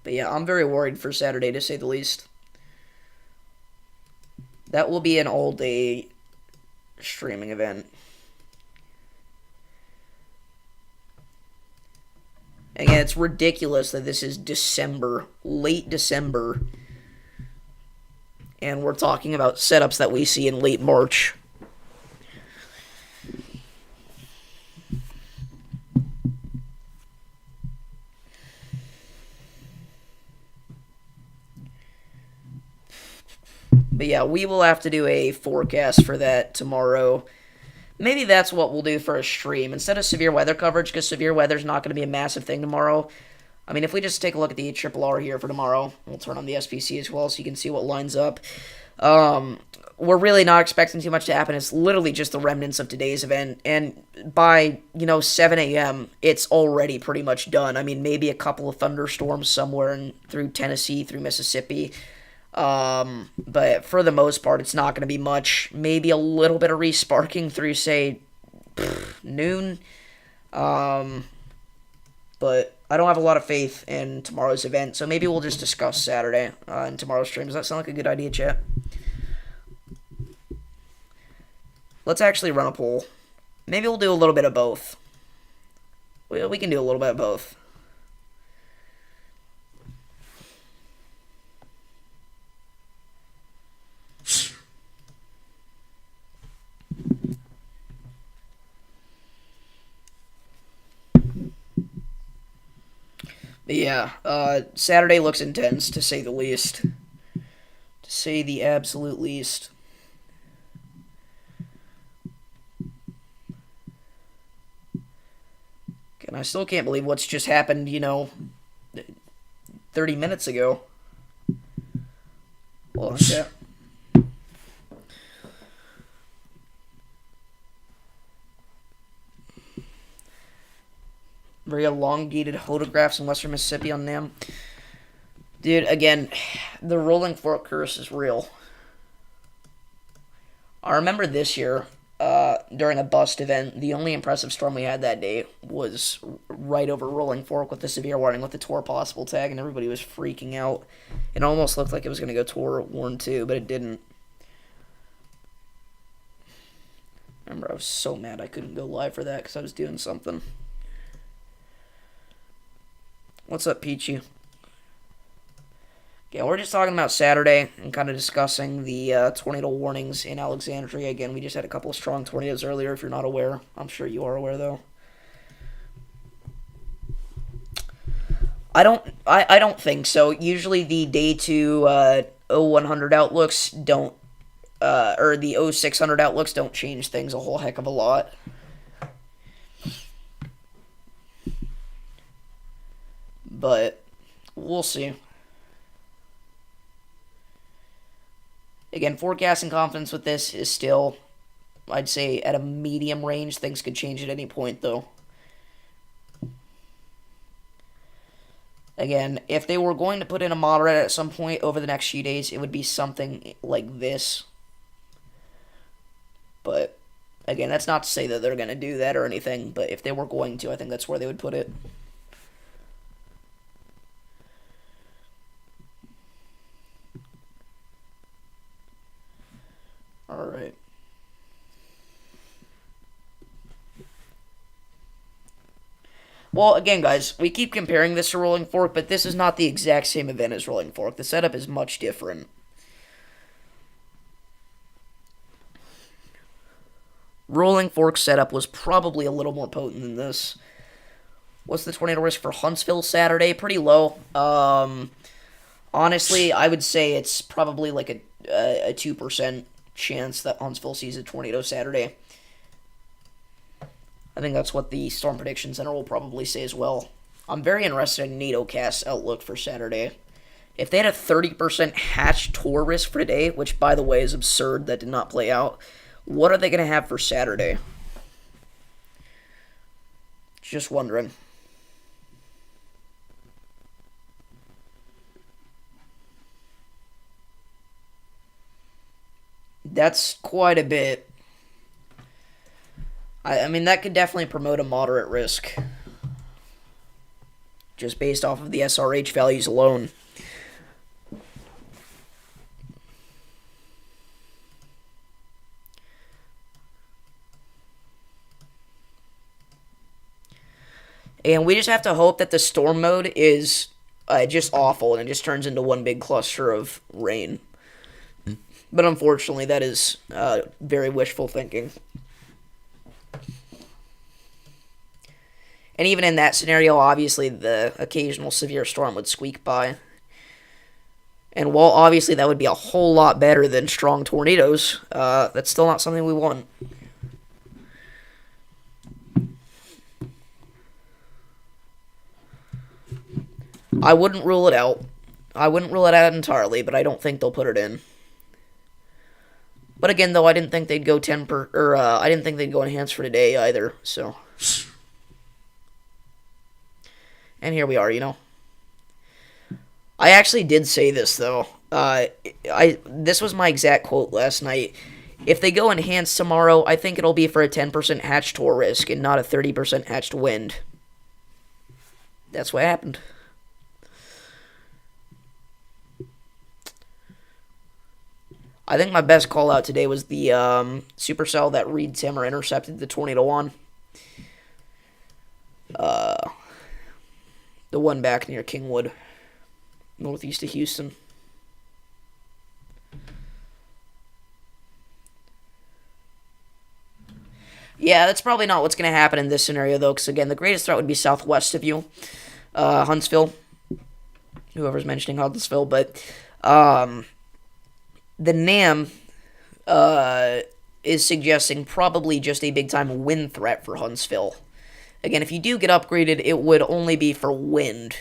But yeah, I'm very worried for Saturday, to say the least. That will be an all-day streaming event. Again, it's ridiculous that this is December, late December, and we're talking about setups that we see in late March. But yeah, we will have to do a forecast for that tomorrow. Maybe that's what we'll do for a stream instead of severe weather coverage, because severe weather is not going to be a massive thing tomorrow. I mean, if we just take a look at the RRR here for tomorrow, we'll turn on the SPC as well so you can see what lines up. We're really not expecting too much to happen. It's literally just the remnants of today's event, and by 7 a.m., it's already pretty much done. I mean, maybe a couple of thunderstorms somewhere through Tennessee, through Mississippi. But for the most part, it's not going to be much. Maybe a little bit of resparking through, say, noon. But I don't have a lot of faith in tomorrow's event, so maybe we'll just discuss Saturday in tomorrow's stream. Does that sound like a good idea, chat? Let's actually run a poll. Maybe we'll do a little bit of both. We can do a little bit of both. But yeah, Saturday looks intense, to say the least. To say the absolute least. And I still can't believe what's just happened, 30 minutes ago. Hold on, chat. Very elongated photographs in western Mississippi on NAM. Dude, again, the Rolling Fork curse is real. I remember this year, during a bust event, the only impressive storm we had that day was right over Rolling Fork with the severe warning with the tor possible tag, and everybody was freaking out. It almost looked like it was going to go tor warn 2, but it didn't. I remember I was so mad I couldn't go live for that because I was doing something. What's up, Peachy? Yeah, we're just talking about Saturday and kind of discussing the tornado warnings in Alexandria. Again, we just had a couple of strong tornadoes earlier, if you're not aware. I'm sure you are aware, though. I don't think so. Usually the day 2 0100 outlooks don't, or the 0600 outlooks don't change things a whole heck of a lot. But we'll see. Again, forecasting confidence with this is still, I'd say, at a medium range. Things could change at any point, though. Again, if they were going to put in a moderate at some point over the next few days, it would be something like this. But, again, that's not to say that they're going to do that or anything, but if they were going to, I think that's where they would put it. Well, again, guys, we keep comparing this to Rolling Fork, but this is not the exact same event as Rolling Fork. The setup is much different. Rolling Fork setup was probably a little more potent than this. What's the tornado risk for Huntsville Saturday? Pretty low. Honestly, I would say it's probably like a 2% chance that Huntsville sees a tornado Saturday. I think that's what the Storm Prediction Center will probably say as well. I'm very interested in NATOcast's outlook for Saturday. If they had a 30% hatch tour risk for today, which, by the way, is absurd, that did not play out, what are they going to have for Saturday? Just wondering. That's quite a bit. I mean, that could definitely promote a moderate risk. Just based off of the SRH values alone. And we just have to hope that the storm mode is just awful and it just turns into one big cluster of rain. But unfortunately, that is very wishful thinking. And even in that scenario, obviously, the occasional severe storm would squeak by. And while obviously that would be a whole lot better than strong tornadoes, that's still not something we want. I wouldn't rule it out. I wouldn't rule it out entirely, but I don't think they'll put it in. But again, though, I didn't think they'd go I didn't think they'd go enhanced for today either. So, and here we are. I actually did say this though. This was my exact quote last night. If they go enhanced tomorrow, I think it'll be for a 10% hatch tour risk and not a 30% hatched wind. That's what happened. I think my best call out today was the supercell that Reed Timmer intercepted the tornado on. The one back near Kingwood, northeast of Houston. Yeah, that's probably not what's going to happen in this scenario, though, because, again, the greatest threat would be southwest of you. Huntsville. Whoever's mentioning Huntsville, but the NAM is suggesting probably just a big-time wind threat for Huntsville. Again, if you do get upgraded, it would only be for wind,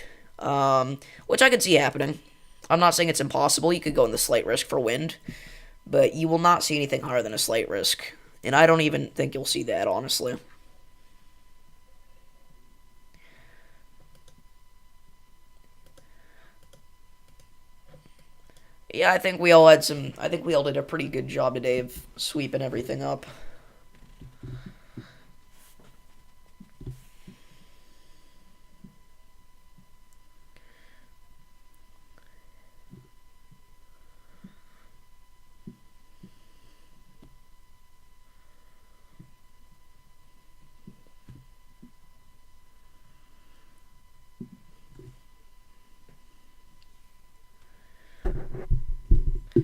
which I could see happening. I'm not saying it's impossible. You could go in the slight risk for wind, but you will not see anything higher than a slight risk. And I don't even think you'll see that, honestly. Yeah, I think we all did a pretty good job today of sweeping everything up.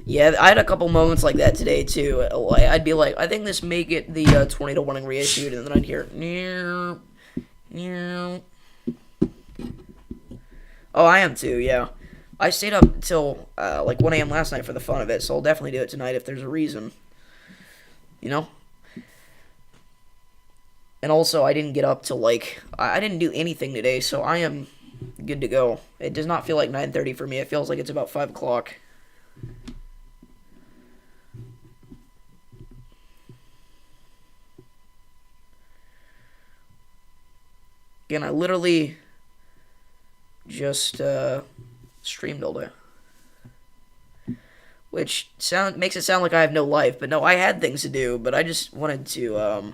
Yeah, I had a couple moments like that today, too. I'd be like, I think this may get the tornado warning reissued, and then I'd hear, near. Oh, I am too, yeah. I stayed up until, 1 a.m. last night for the fun of it, so I'll definitely do it tonight if there's a reason. And also, I didn't get up till, I didn't do anything today, so I am good to go. It does not feel like 9:30 for me. It feels like it's about 5 o'clock. Again, I literally just streamed all day. Which makes it sound like I have no life, but no, I had things to do, but I just wanted to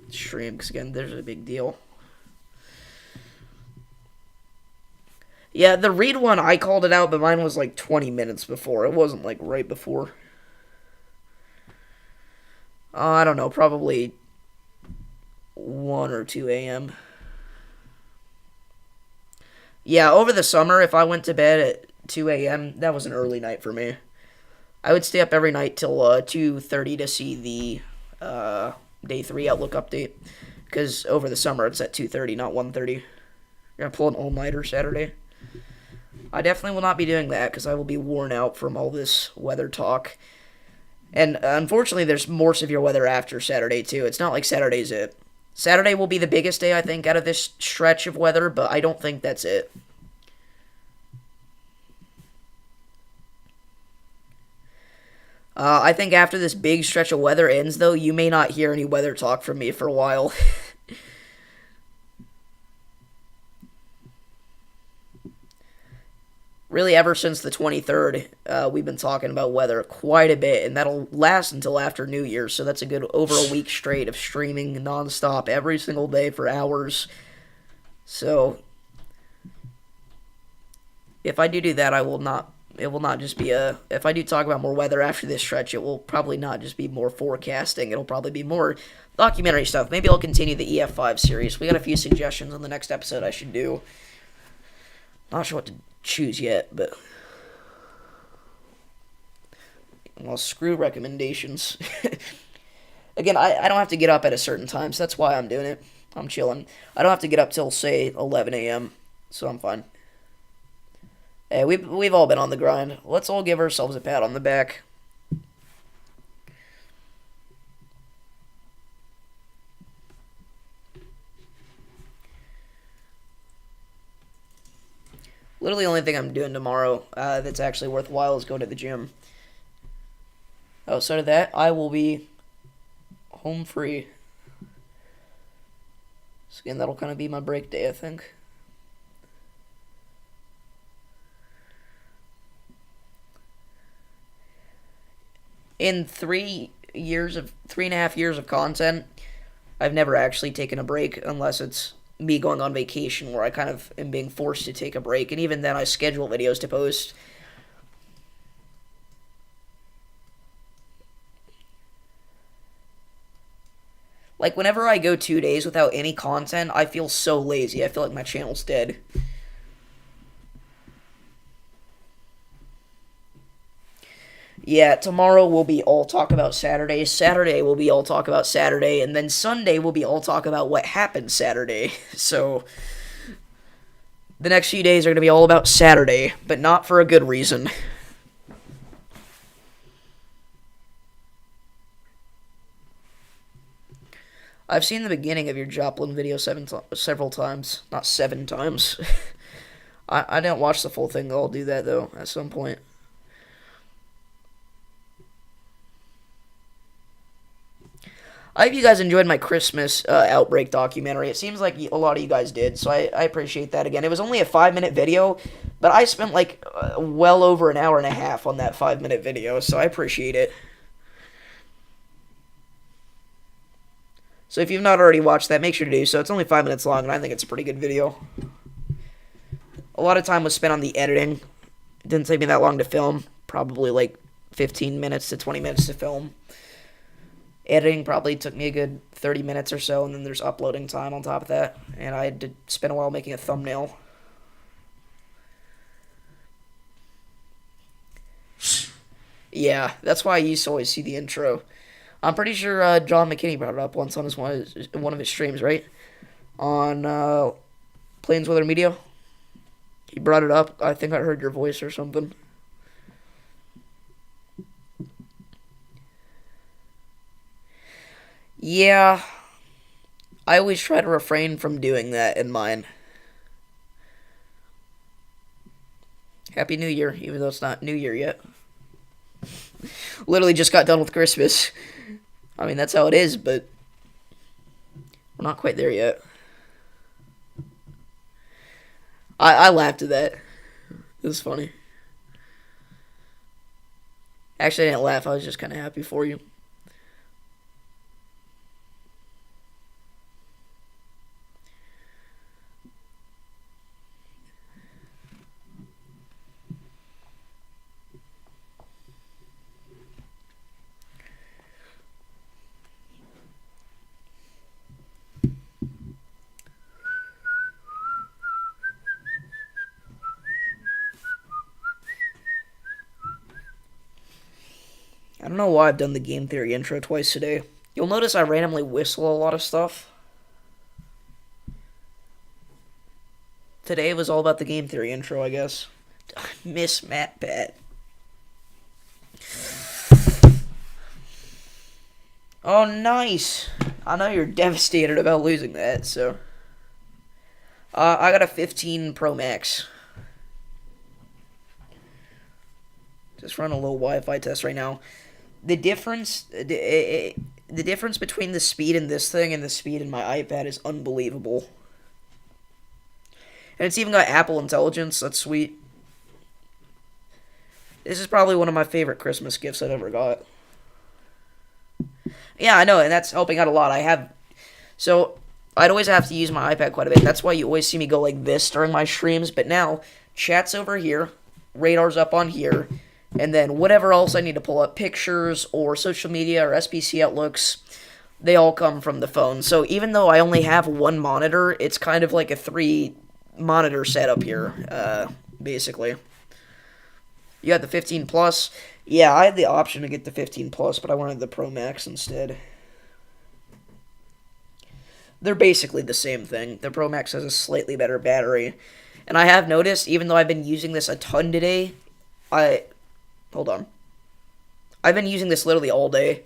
stream, because again, there's a big deal. Yeah, the read one, I called it out, but mine was like 20 minutes before. It wasn't like right before. I don't know, probably 1 or 2 a.m. Yeah, over the summer, if I went to bed at 2 a.m., that was an early night for me. I would stay up every night till 2:30 to see the day 3 Outlook update. Because over the summer, it's at 2:30, not 1:30. You're going to pull an all-nighter Saturday. I definitely will not be doing that because I will be worn out from all this weather talk. And unfortunately, there's more severe weather after Saturday, too. It's not like Saturday's it. Saturday will be the biggest day, I think, out of this stretch of weather, but I don't think that's it. I think after this big stretch of weather ends, though, you may not hear any weather talk from me for a while. Really, ever since the 23rd, we've been talking about weather quite a bit, and that'll last until after New Year's, so that's a good over a week straight of streaming nonstop every single day for hours. So, if I do that, I will not. It will not just be a. If I do talk about more weather after this stretch, it will probably not just be more forecasting. It'll probably be more documentary stuff. Maybe I'll continue the EF5 series. We got a few suggestions on the next episode I should do. Not sure what to choose yet, but well, screw recommendations. Again, I don't have to get up at a certain time, so that's why I'm doing it. I'm chilling. I don't have to get up till say 11 a.m., so I'm fine. Hey, we've all been on the grind. Let's all give ourselves a pat on the back. Literally, the only thing I'm doing tomorrow that's actually worthwhile is go to the gym. Outside of that, I will be home free. So again, that'll kind of be my break day, I think. In 3.5 years of content, I've never actually taken a break unless it's me going on vacation where I kind of am being forced to take a break. And even then, I schedule videos to post. Like, whenever I go 2 days without any content, I feel so lazy. I feel like my channel's dead. Yeah, tomorrow will be all talk about Saturday. Saturday will be all talk about Saturday. And then Sunday will be all talk about what happened Saturday. So, the next few days are going to be all about Saturday, but not for a good reason. I've seen the beginning of your Joplin video several times. Not 7 times. I didn't watch the full thing. I'll do that, though, at some point. I hope you guys enjoyed my Christmas Outbreak documentary. It seems like a lot of you guys did, so I appreciate that. Again, it was only a 5-minute video, but I spent like well over an hour and a half on that 5-minute video, so I appreciate it. So if you've not already watched that, make sure to do so. It's only 5 minutes long, and I think it's a pretty good video. A lot of time was spent on the editing. It didn't take me that long to film. Probably like 15 minutes to 20 minutes to film. Editing probably took me a good 30 minutes or so, and then there's uploading time on top of that. And I had to spend a while making a thumbnail. Yeah, that's why I used to always see the intro. I'm pretty sure John McKinney brought it up once on one of his streams, right? On Plains Weather Media. He brought it up. I think I heard your voice or something. Yeah, I always try to refrain from doing that in mine. Happy New Year, even though it's not New Year yet. Literally just got done with Christmas. I mean, that's how it is, but we're not quite there yet. I laughed at that. It was funny. Actually, I didn't laugh. I was just kind of happy for you. I don't know why I've done the game theory intro twice today. You'll notice I randomly whistle a lot of stuff. Today was all about the game theory intro, I guess. Miss Matt Pat. Oh, nice. I know you're devastated about losing that, so. I got a 15 Pro Max. Just run a little Wi-Fi test right now. The difference between the speed in this thing and the speed in my iPad is unbelievable. And it's even got Apple Intelligence. That's sweet. This is probably one of my favorite Christmas gifts I've ever got. Yeah, I know, and that's helping out a lot. So I'd always have to use my iPad quite a bit. That's why you always see me go like this during my streams. But now, chat's over here, radar's up on here, and then whatever else I need to pull up, pictures or social media or SBC outlooks, they all come from the phone. So even though I only have one monitor, it's kind of like a 3-monitor setup here, basically. You got the 15 Plus. Yeah, I had the option to get the 15 Plus, but I wanted the Pro Max instead. They're basically the same thing. The Pro Max has a slightly better battery. And I have noticed, even though I've been using this a ton today, hold on. I've been using this literally all day.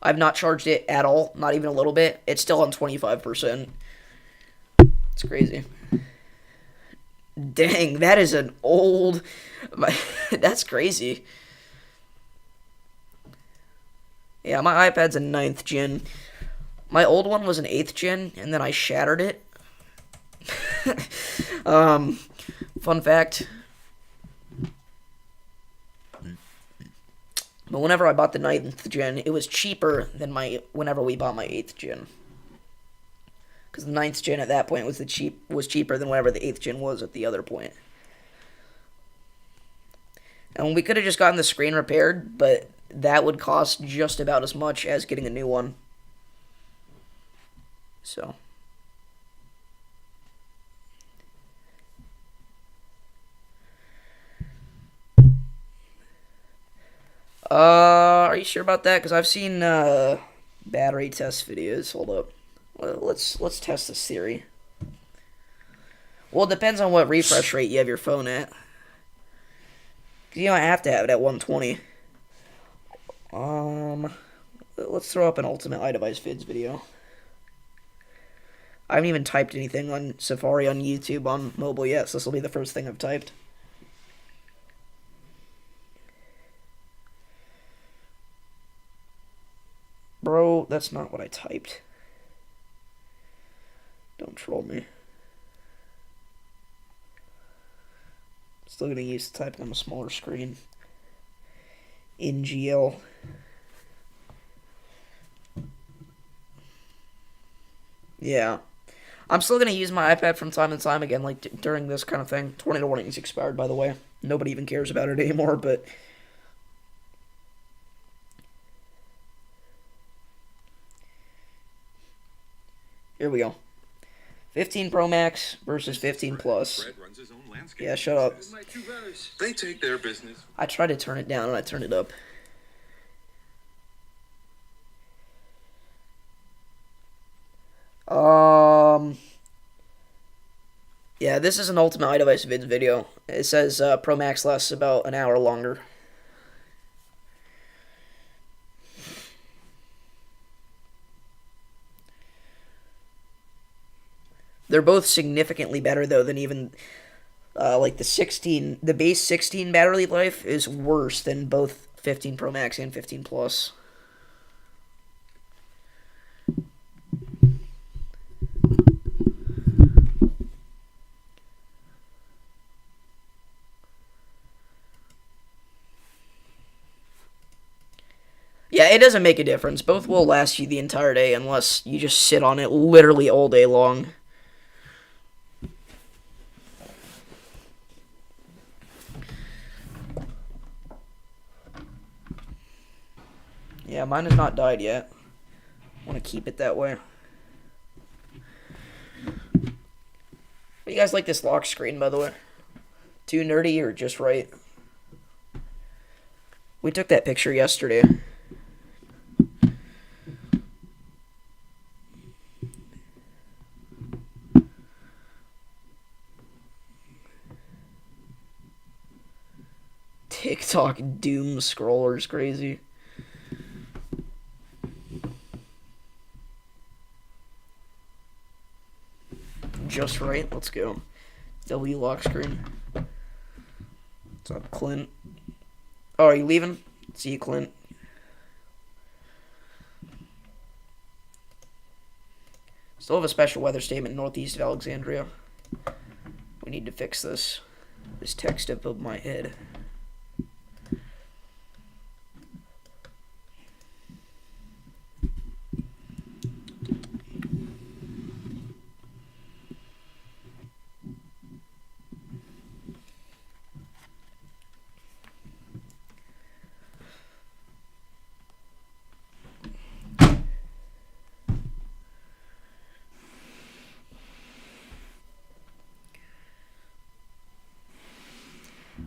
I've not charged it at all, not even a little bit. It's still on 25%. It's crazy. Dang, that is an old... That's crazy. Yeah, my iPad's a 9th gen. My old one was an 8th gen, and then I shattered it. Fun fact. But whenever I bought the 9th gen, it was cheaper than whenever we bought my 8th gen. Because the 9th gen at that point was cheaper than whatever the 8th gen was at the other point. And we could have just gotten the screen repaired, but that would cost just about as much as getting a new one. So. Are you sure about that? Because I've seen battery test videos. Hold up. Let's test this theory. Well, it depends on what refresh rate you have your phone at. Because you don't have to have it at 120. Let's throw up an Ultimate iDevice Vids video. I haven't even typed anything on Safari on YouTube on mobile yet, so this will be the first thing I've typed. Bro, that's not what I typed. Don't troll me. Still gonna use typing on a smaller screen. NGL. Yeah. I'm still gonna use my iPad from time to time again, like during this kind of thing. Tornado warning's expired, by the way. Nobody even cares about it anymore, but... Here we go. 15 Pro Max versus 15 Plus. Yeah, shut up. They take their business. I tried to turn it down and I turned it up. Yeah, this is an Ultimate iDevice Vids video. It says Pro Max lasts about an hour longer. They're both significantly better, though, than even, like, the base 16 battery life is worse than both 15 Pro Max and 15 Plus. Yeah, it doesn't make a difference. Both will last you the entire day unless you just sit on it literally all day long. Yeah, mine has not died yet. I want to keep it that way. What do you guys like this lock screen, by the way? Too nerdy or just right? We took that picture yesterday. TikTok doom scroller's crazy. Just right. Let's go. W lock screen. What's up, Clint? Oh, are you leaving? See you, Clint. Still have a special weather statement northeast of Alexandria. We need to fix this. This text above my head.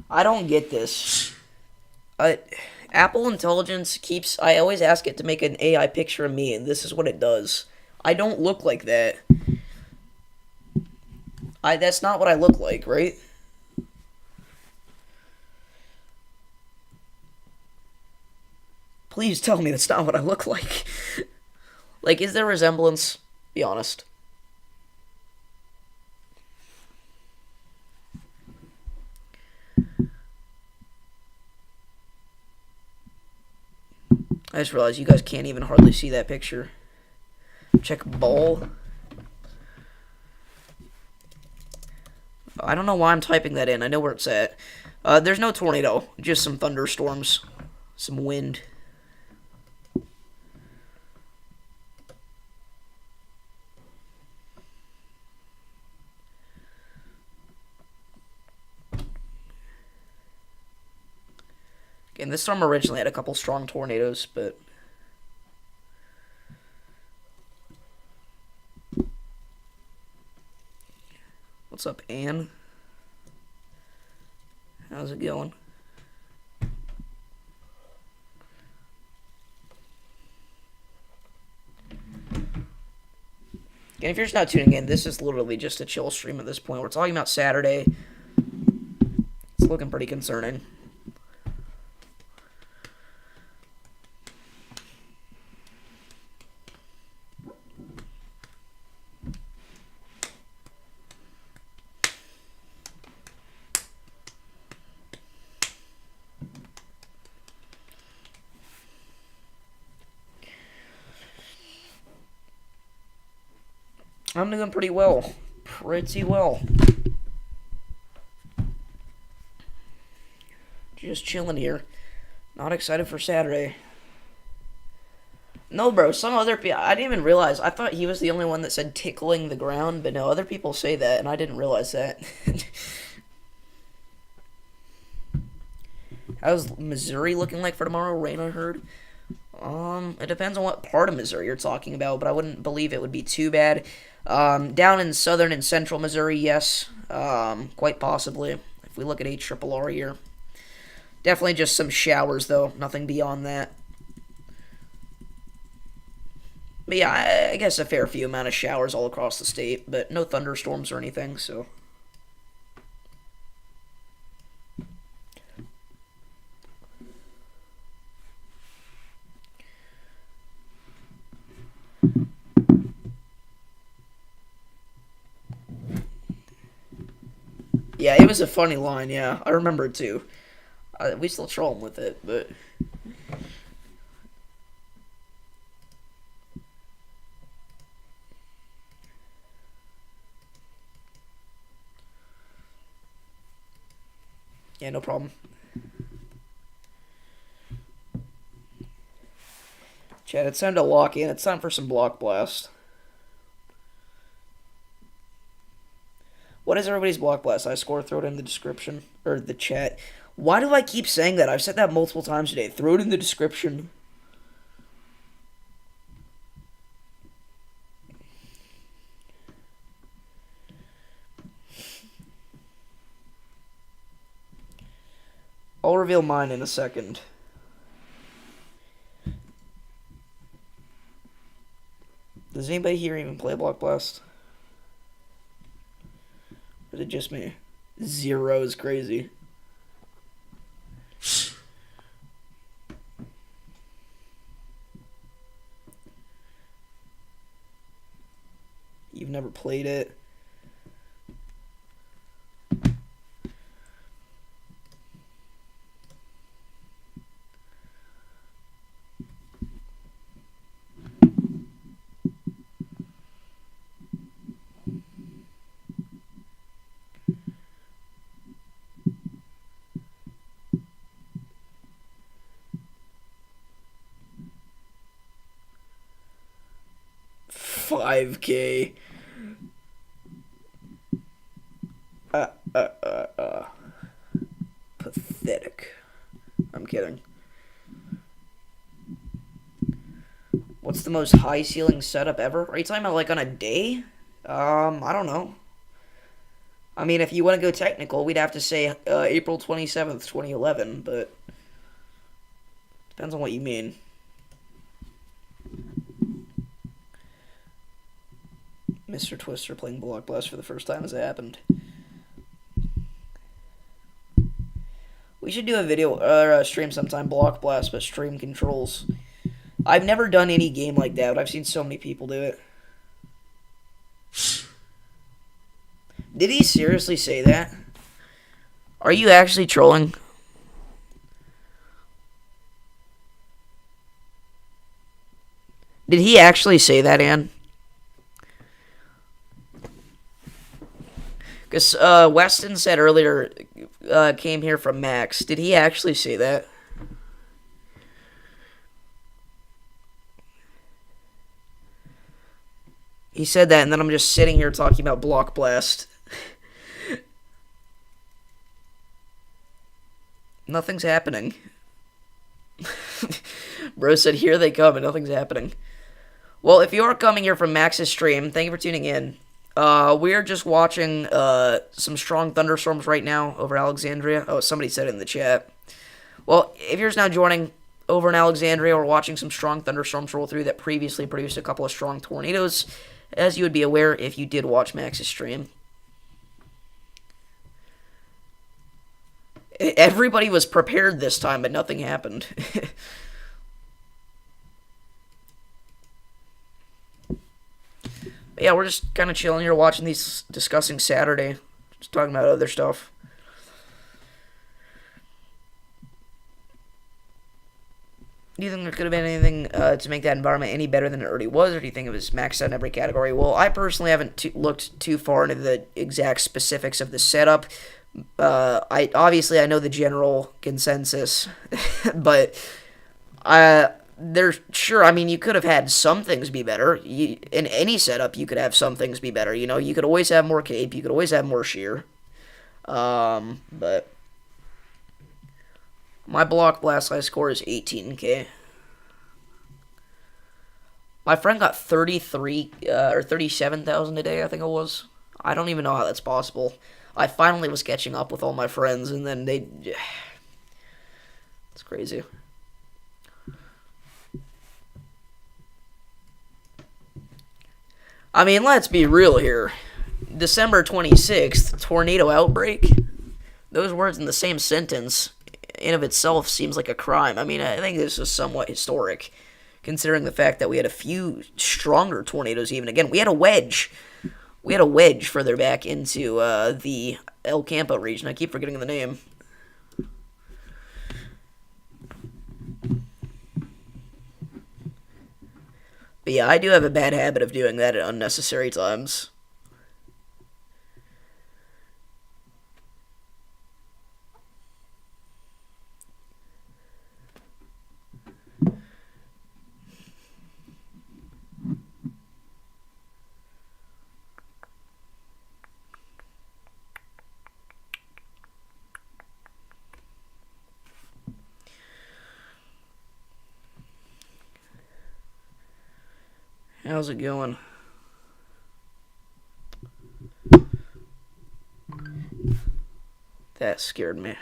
I don't get this. Apple Intelligence keeps. I always ask it to make an AI picture of me, and this is what it does. I don't look like that. That's not what I look like, right? Please tell me that's not what I look like. Like, is there resemblance? Be honest. I just realized you guys can't even hardly see that picture. Check ball. I don't know why I'm typing that in. I know where it's at. There's no tornado. Just some thunderstorms. Some wind. Again, this storm originally had a couple strong tornadoes, but... What's up, Ann? How's it going? And if you're just not tuning in, this is literally just a chill stream at this point. We're talking about Saturday. It's looking pretty concerning. I'm doing pretty well. Pretty well. Just chilling here. Not excited for Saturday. No, bro. Some other people... I didn't even realize. I thought he was the only one that said tickling the ground, but no, other people say that, and I didn't realize that. How's Missouri looking like for tomorrow? Rain, I heard. It depends on what part of Missouri you're talking about, but I wouldn't believe it would be too bad. Down in southern and central Missouri, yes. Quite possibly. If we look at HRRR here. Definitely just some showers, though. Nothing beyond that. But yeah, I guess a fair few amount of showers all across the state, but no thunderstorms or anything, so... Yeah, it was a funny line, yeah. I remember it too. We still troll him with it, but... Yeah, no problem. Chad, it's time to lock in. It's time for some Block Blast. What is everybody's Block Blast? I score, throw it in the description. Or the chat. Why do I keep saying that? I've said that multiple times today. Throw it in the description. I'll reveal mine in a second. Does anybody here even play Block Blast? Or is it just me? 0 is crazy. You've never played it? $5K. Pathetic. I'm kidding. What's the most high ceiling setup ever? Are you talking about like on a day? I don't know. I mean, if you want to go technical, we'd have to say April 27th, 2011, but depends on what you mean. Mr. Twister playing Block Blast for the first time as it happened. We should do a video or a stream sometime, Block Blast, but stream controls. I've never done any game like that, but I've seen so many people do it. Did he seriously say that? Are you actually trolling? Did he actually say that, Ann? Because Weston said earlier, came here from Max. Did he actually say that? He said that, and then I'm just sitting here talking about Block Blast. Nothing's happening. Bro said, here they come, and nothing's happening. Well, if you are coming here from Max's stream, thank you for tuning in. We're just watching some strong thunderstorms right now over Alexandria. Oh, somebody said it in the chat. Well, if you're just now joining over in Alexandria, we're watching some strong thunderstorms roll through that previously produced a couple of strong tornadoes, as you would be aware if you did watch Max's stream. Everybody was prepared this time, but nothing happened. But yeah, we're just kind of chilling here watching these, discussing Saturday. Just talking about other stuff. Do you think there could have been anything to make that environment any better than it already was, or do you think it was maxed out in every category? Well, I personally haven't looked too far into the exact specifics of the setup. I know the general consensus, but there's sure. I mean, you could have had some things be better. In any setup, you could have some things be better. You know, you could always have more cape. You could always have more shear. But my Block Blast high score is 18K. My friend got 33 or 37,000 a day, I think it was. I don't even know how that's possible. I finally was catching up with all my friends, and then they... It's crazy. I mean, let's be real here. December 26th, tornado outbreak. Those words in the same sentence, in of itself, seems like a crime. I mean, I think this is somewhat historic, considering the fact that we had a few stronger tornadoes even. Again, we had a wedge. We had a wedge further back into the El Campo region. I keep forgetting the name. But yeah, I do have a bad habit of doing that at unnecessary times. How's it going? That scared me.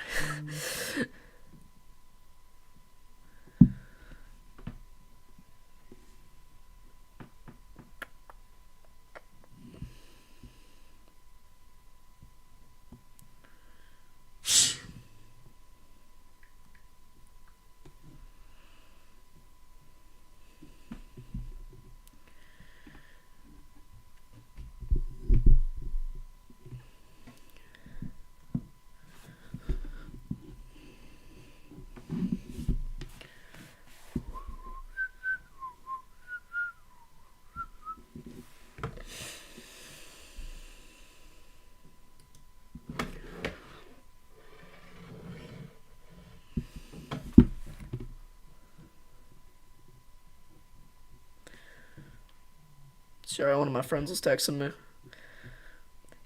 Sorry, one of my friends was texting me.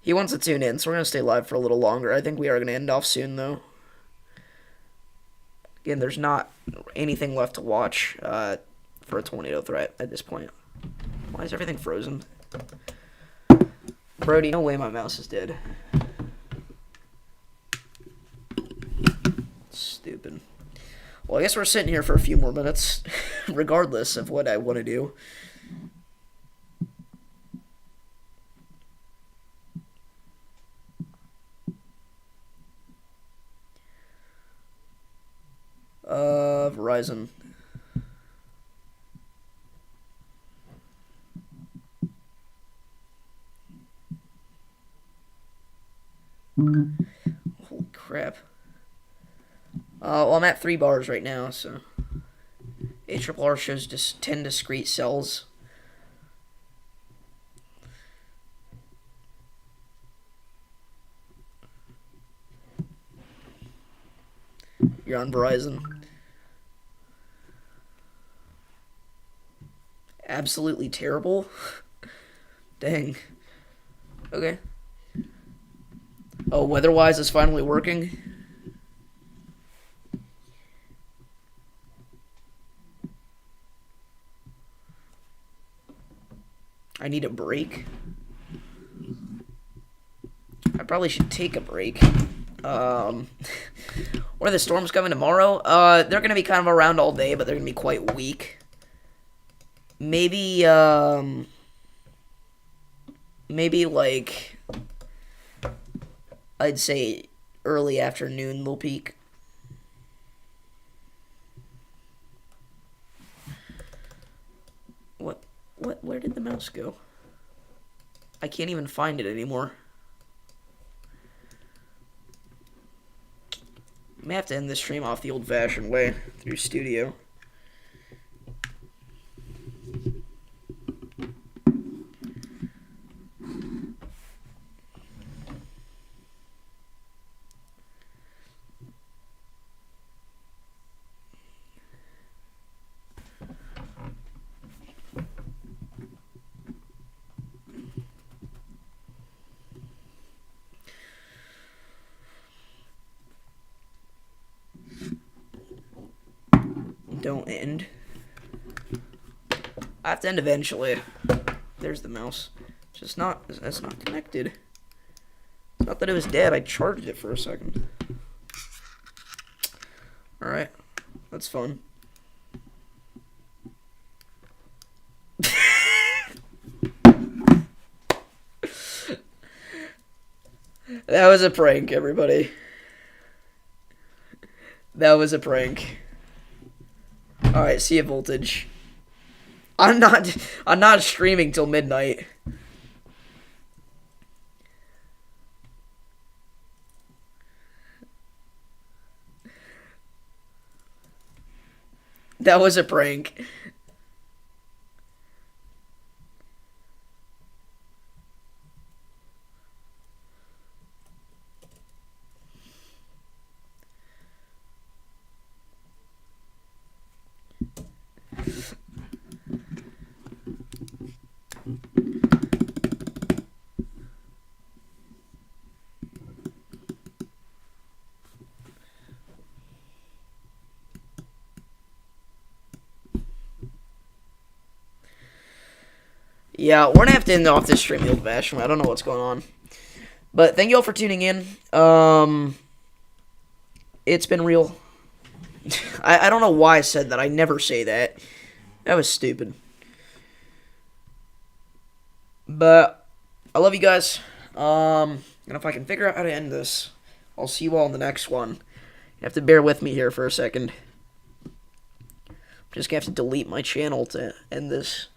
He wants to tune in, so we're going to stay live for a little longer. I think we are going to end off soon, though. Again, there's not anything left to watch for a tornado threat at this point. Why is everything frozen? Brody, no way my mouse is dead. Stupid. Well, I guess we're sitting here for a few more minutes, regardless of what I want to do. Verizon. Holy crap. Well, I'm at 3 bars right now, so ARRR shows just 10 discrete cells. You're on Verizon. Absolutely terrible. Dang. Okay. Oh, weather-wise is finally working. I need a break. I probably should take a break. What are the storms coming tomorrow? They're gonna be kind of around all day, but they're gonna be quite weak. Maybe like, I'd say early afternoon they'll peak. Where did the mouse go? I can't even find it anymore. I may have to end this stream off the old-fashioned way, through Studio. Don't end. I have to end eventually. There's the mouse. It's not connected. It's not that it was dead. I charged it for a second. Alright. That's fun. That was a prank, everybody. That was a prank. Alright, see ya, Voltage. I'm not streaming till midnight. That was a prank. Yeah, we're gonna have to end off this stream the old-fashioned way. I don't know what's going on. But thank you all for tuning in. It's been real. I don't know why I said that. I never say that. That was stupid. But I love you guys. And if I can figure out how to end this, I'll see you all in the next one. You have to bear with me here for a second. I'm just gonna have to delete my channel to end this.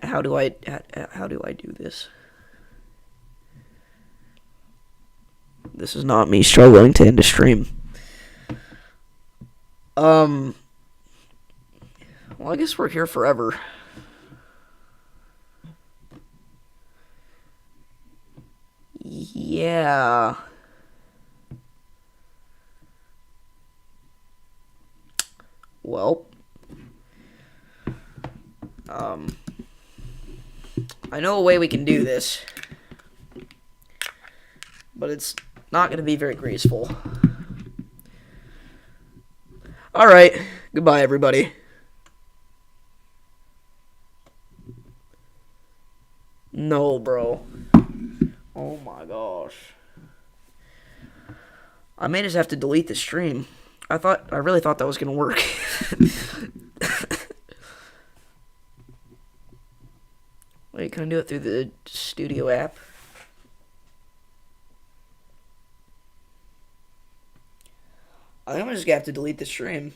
How do I do this? This is not me struggling to end a stream. Well, I guess we're here forever. Yeah. Well, I know a way we can do this, but it's not going to be very graceful. Alright, goodbye everybody. No, bro. Oh my gosh. I may just have to delete the stream. I really thought that was gonna work. Wait, can I do it through the studio app? I think I'm just gonna have to delete the stream.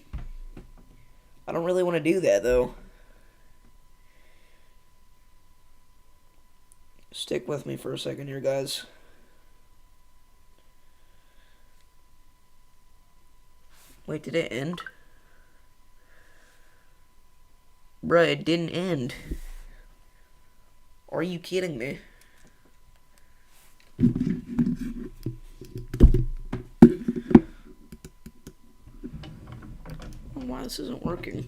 I don't really want to do that though. Stick with me for a second here, guys. Wait, did it end? Bruh, it didn't end. Are you kidding me? Why this isn't working?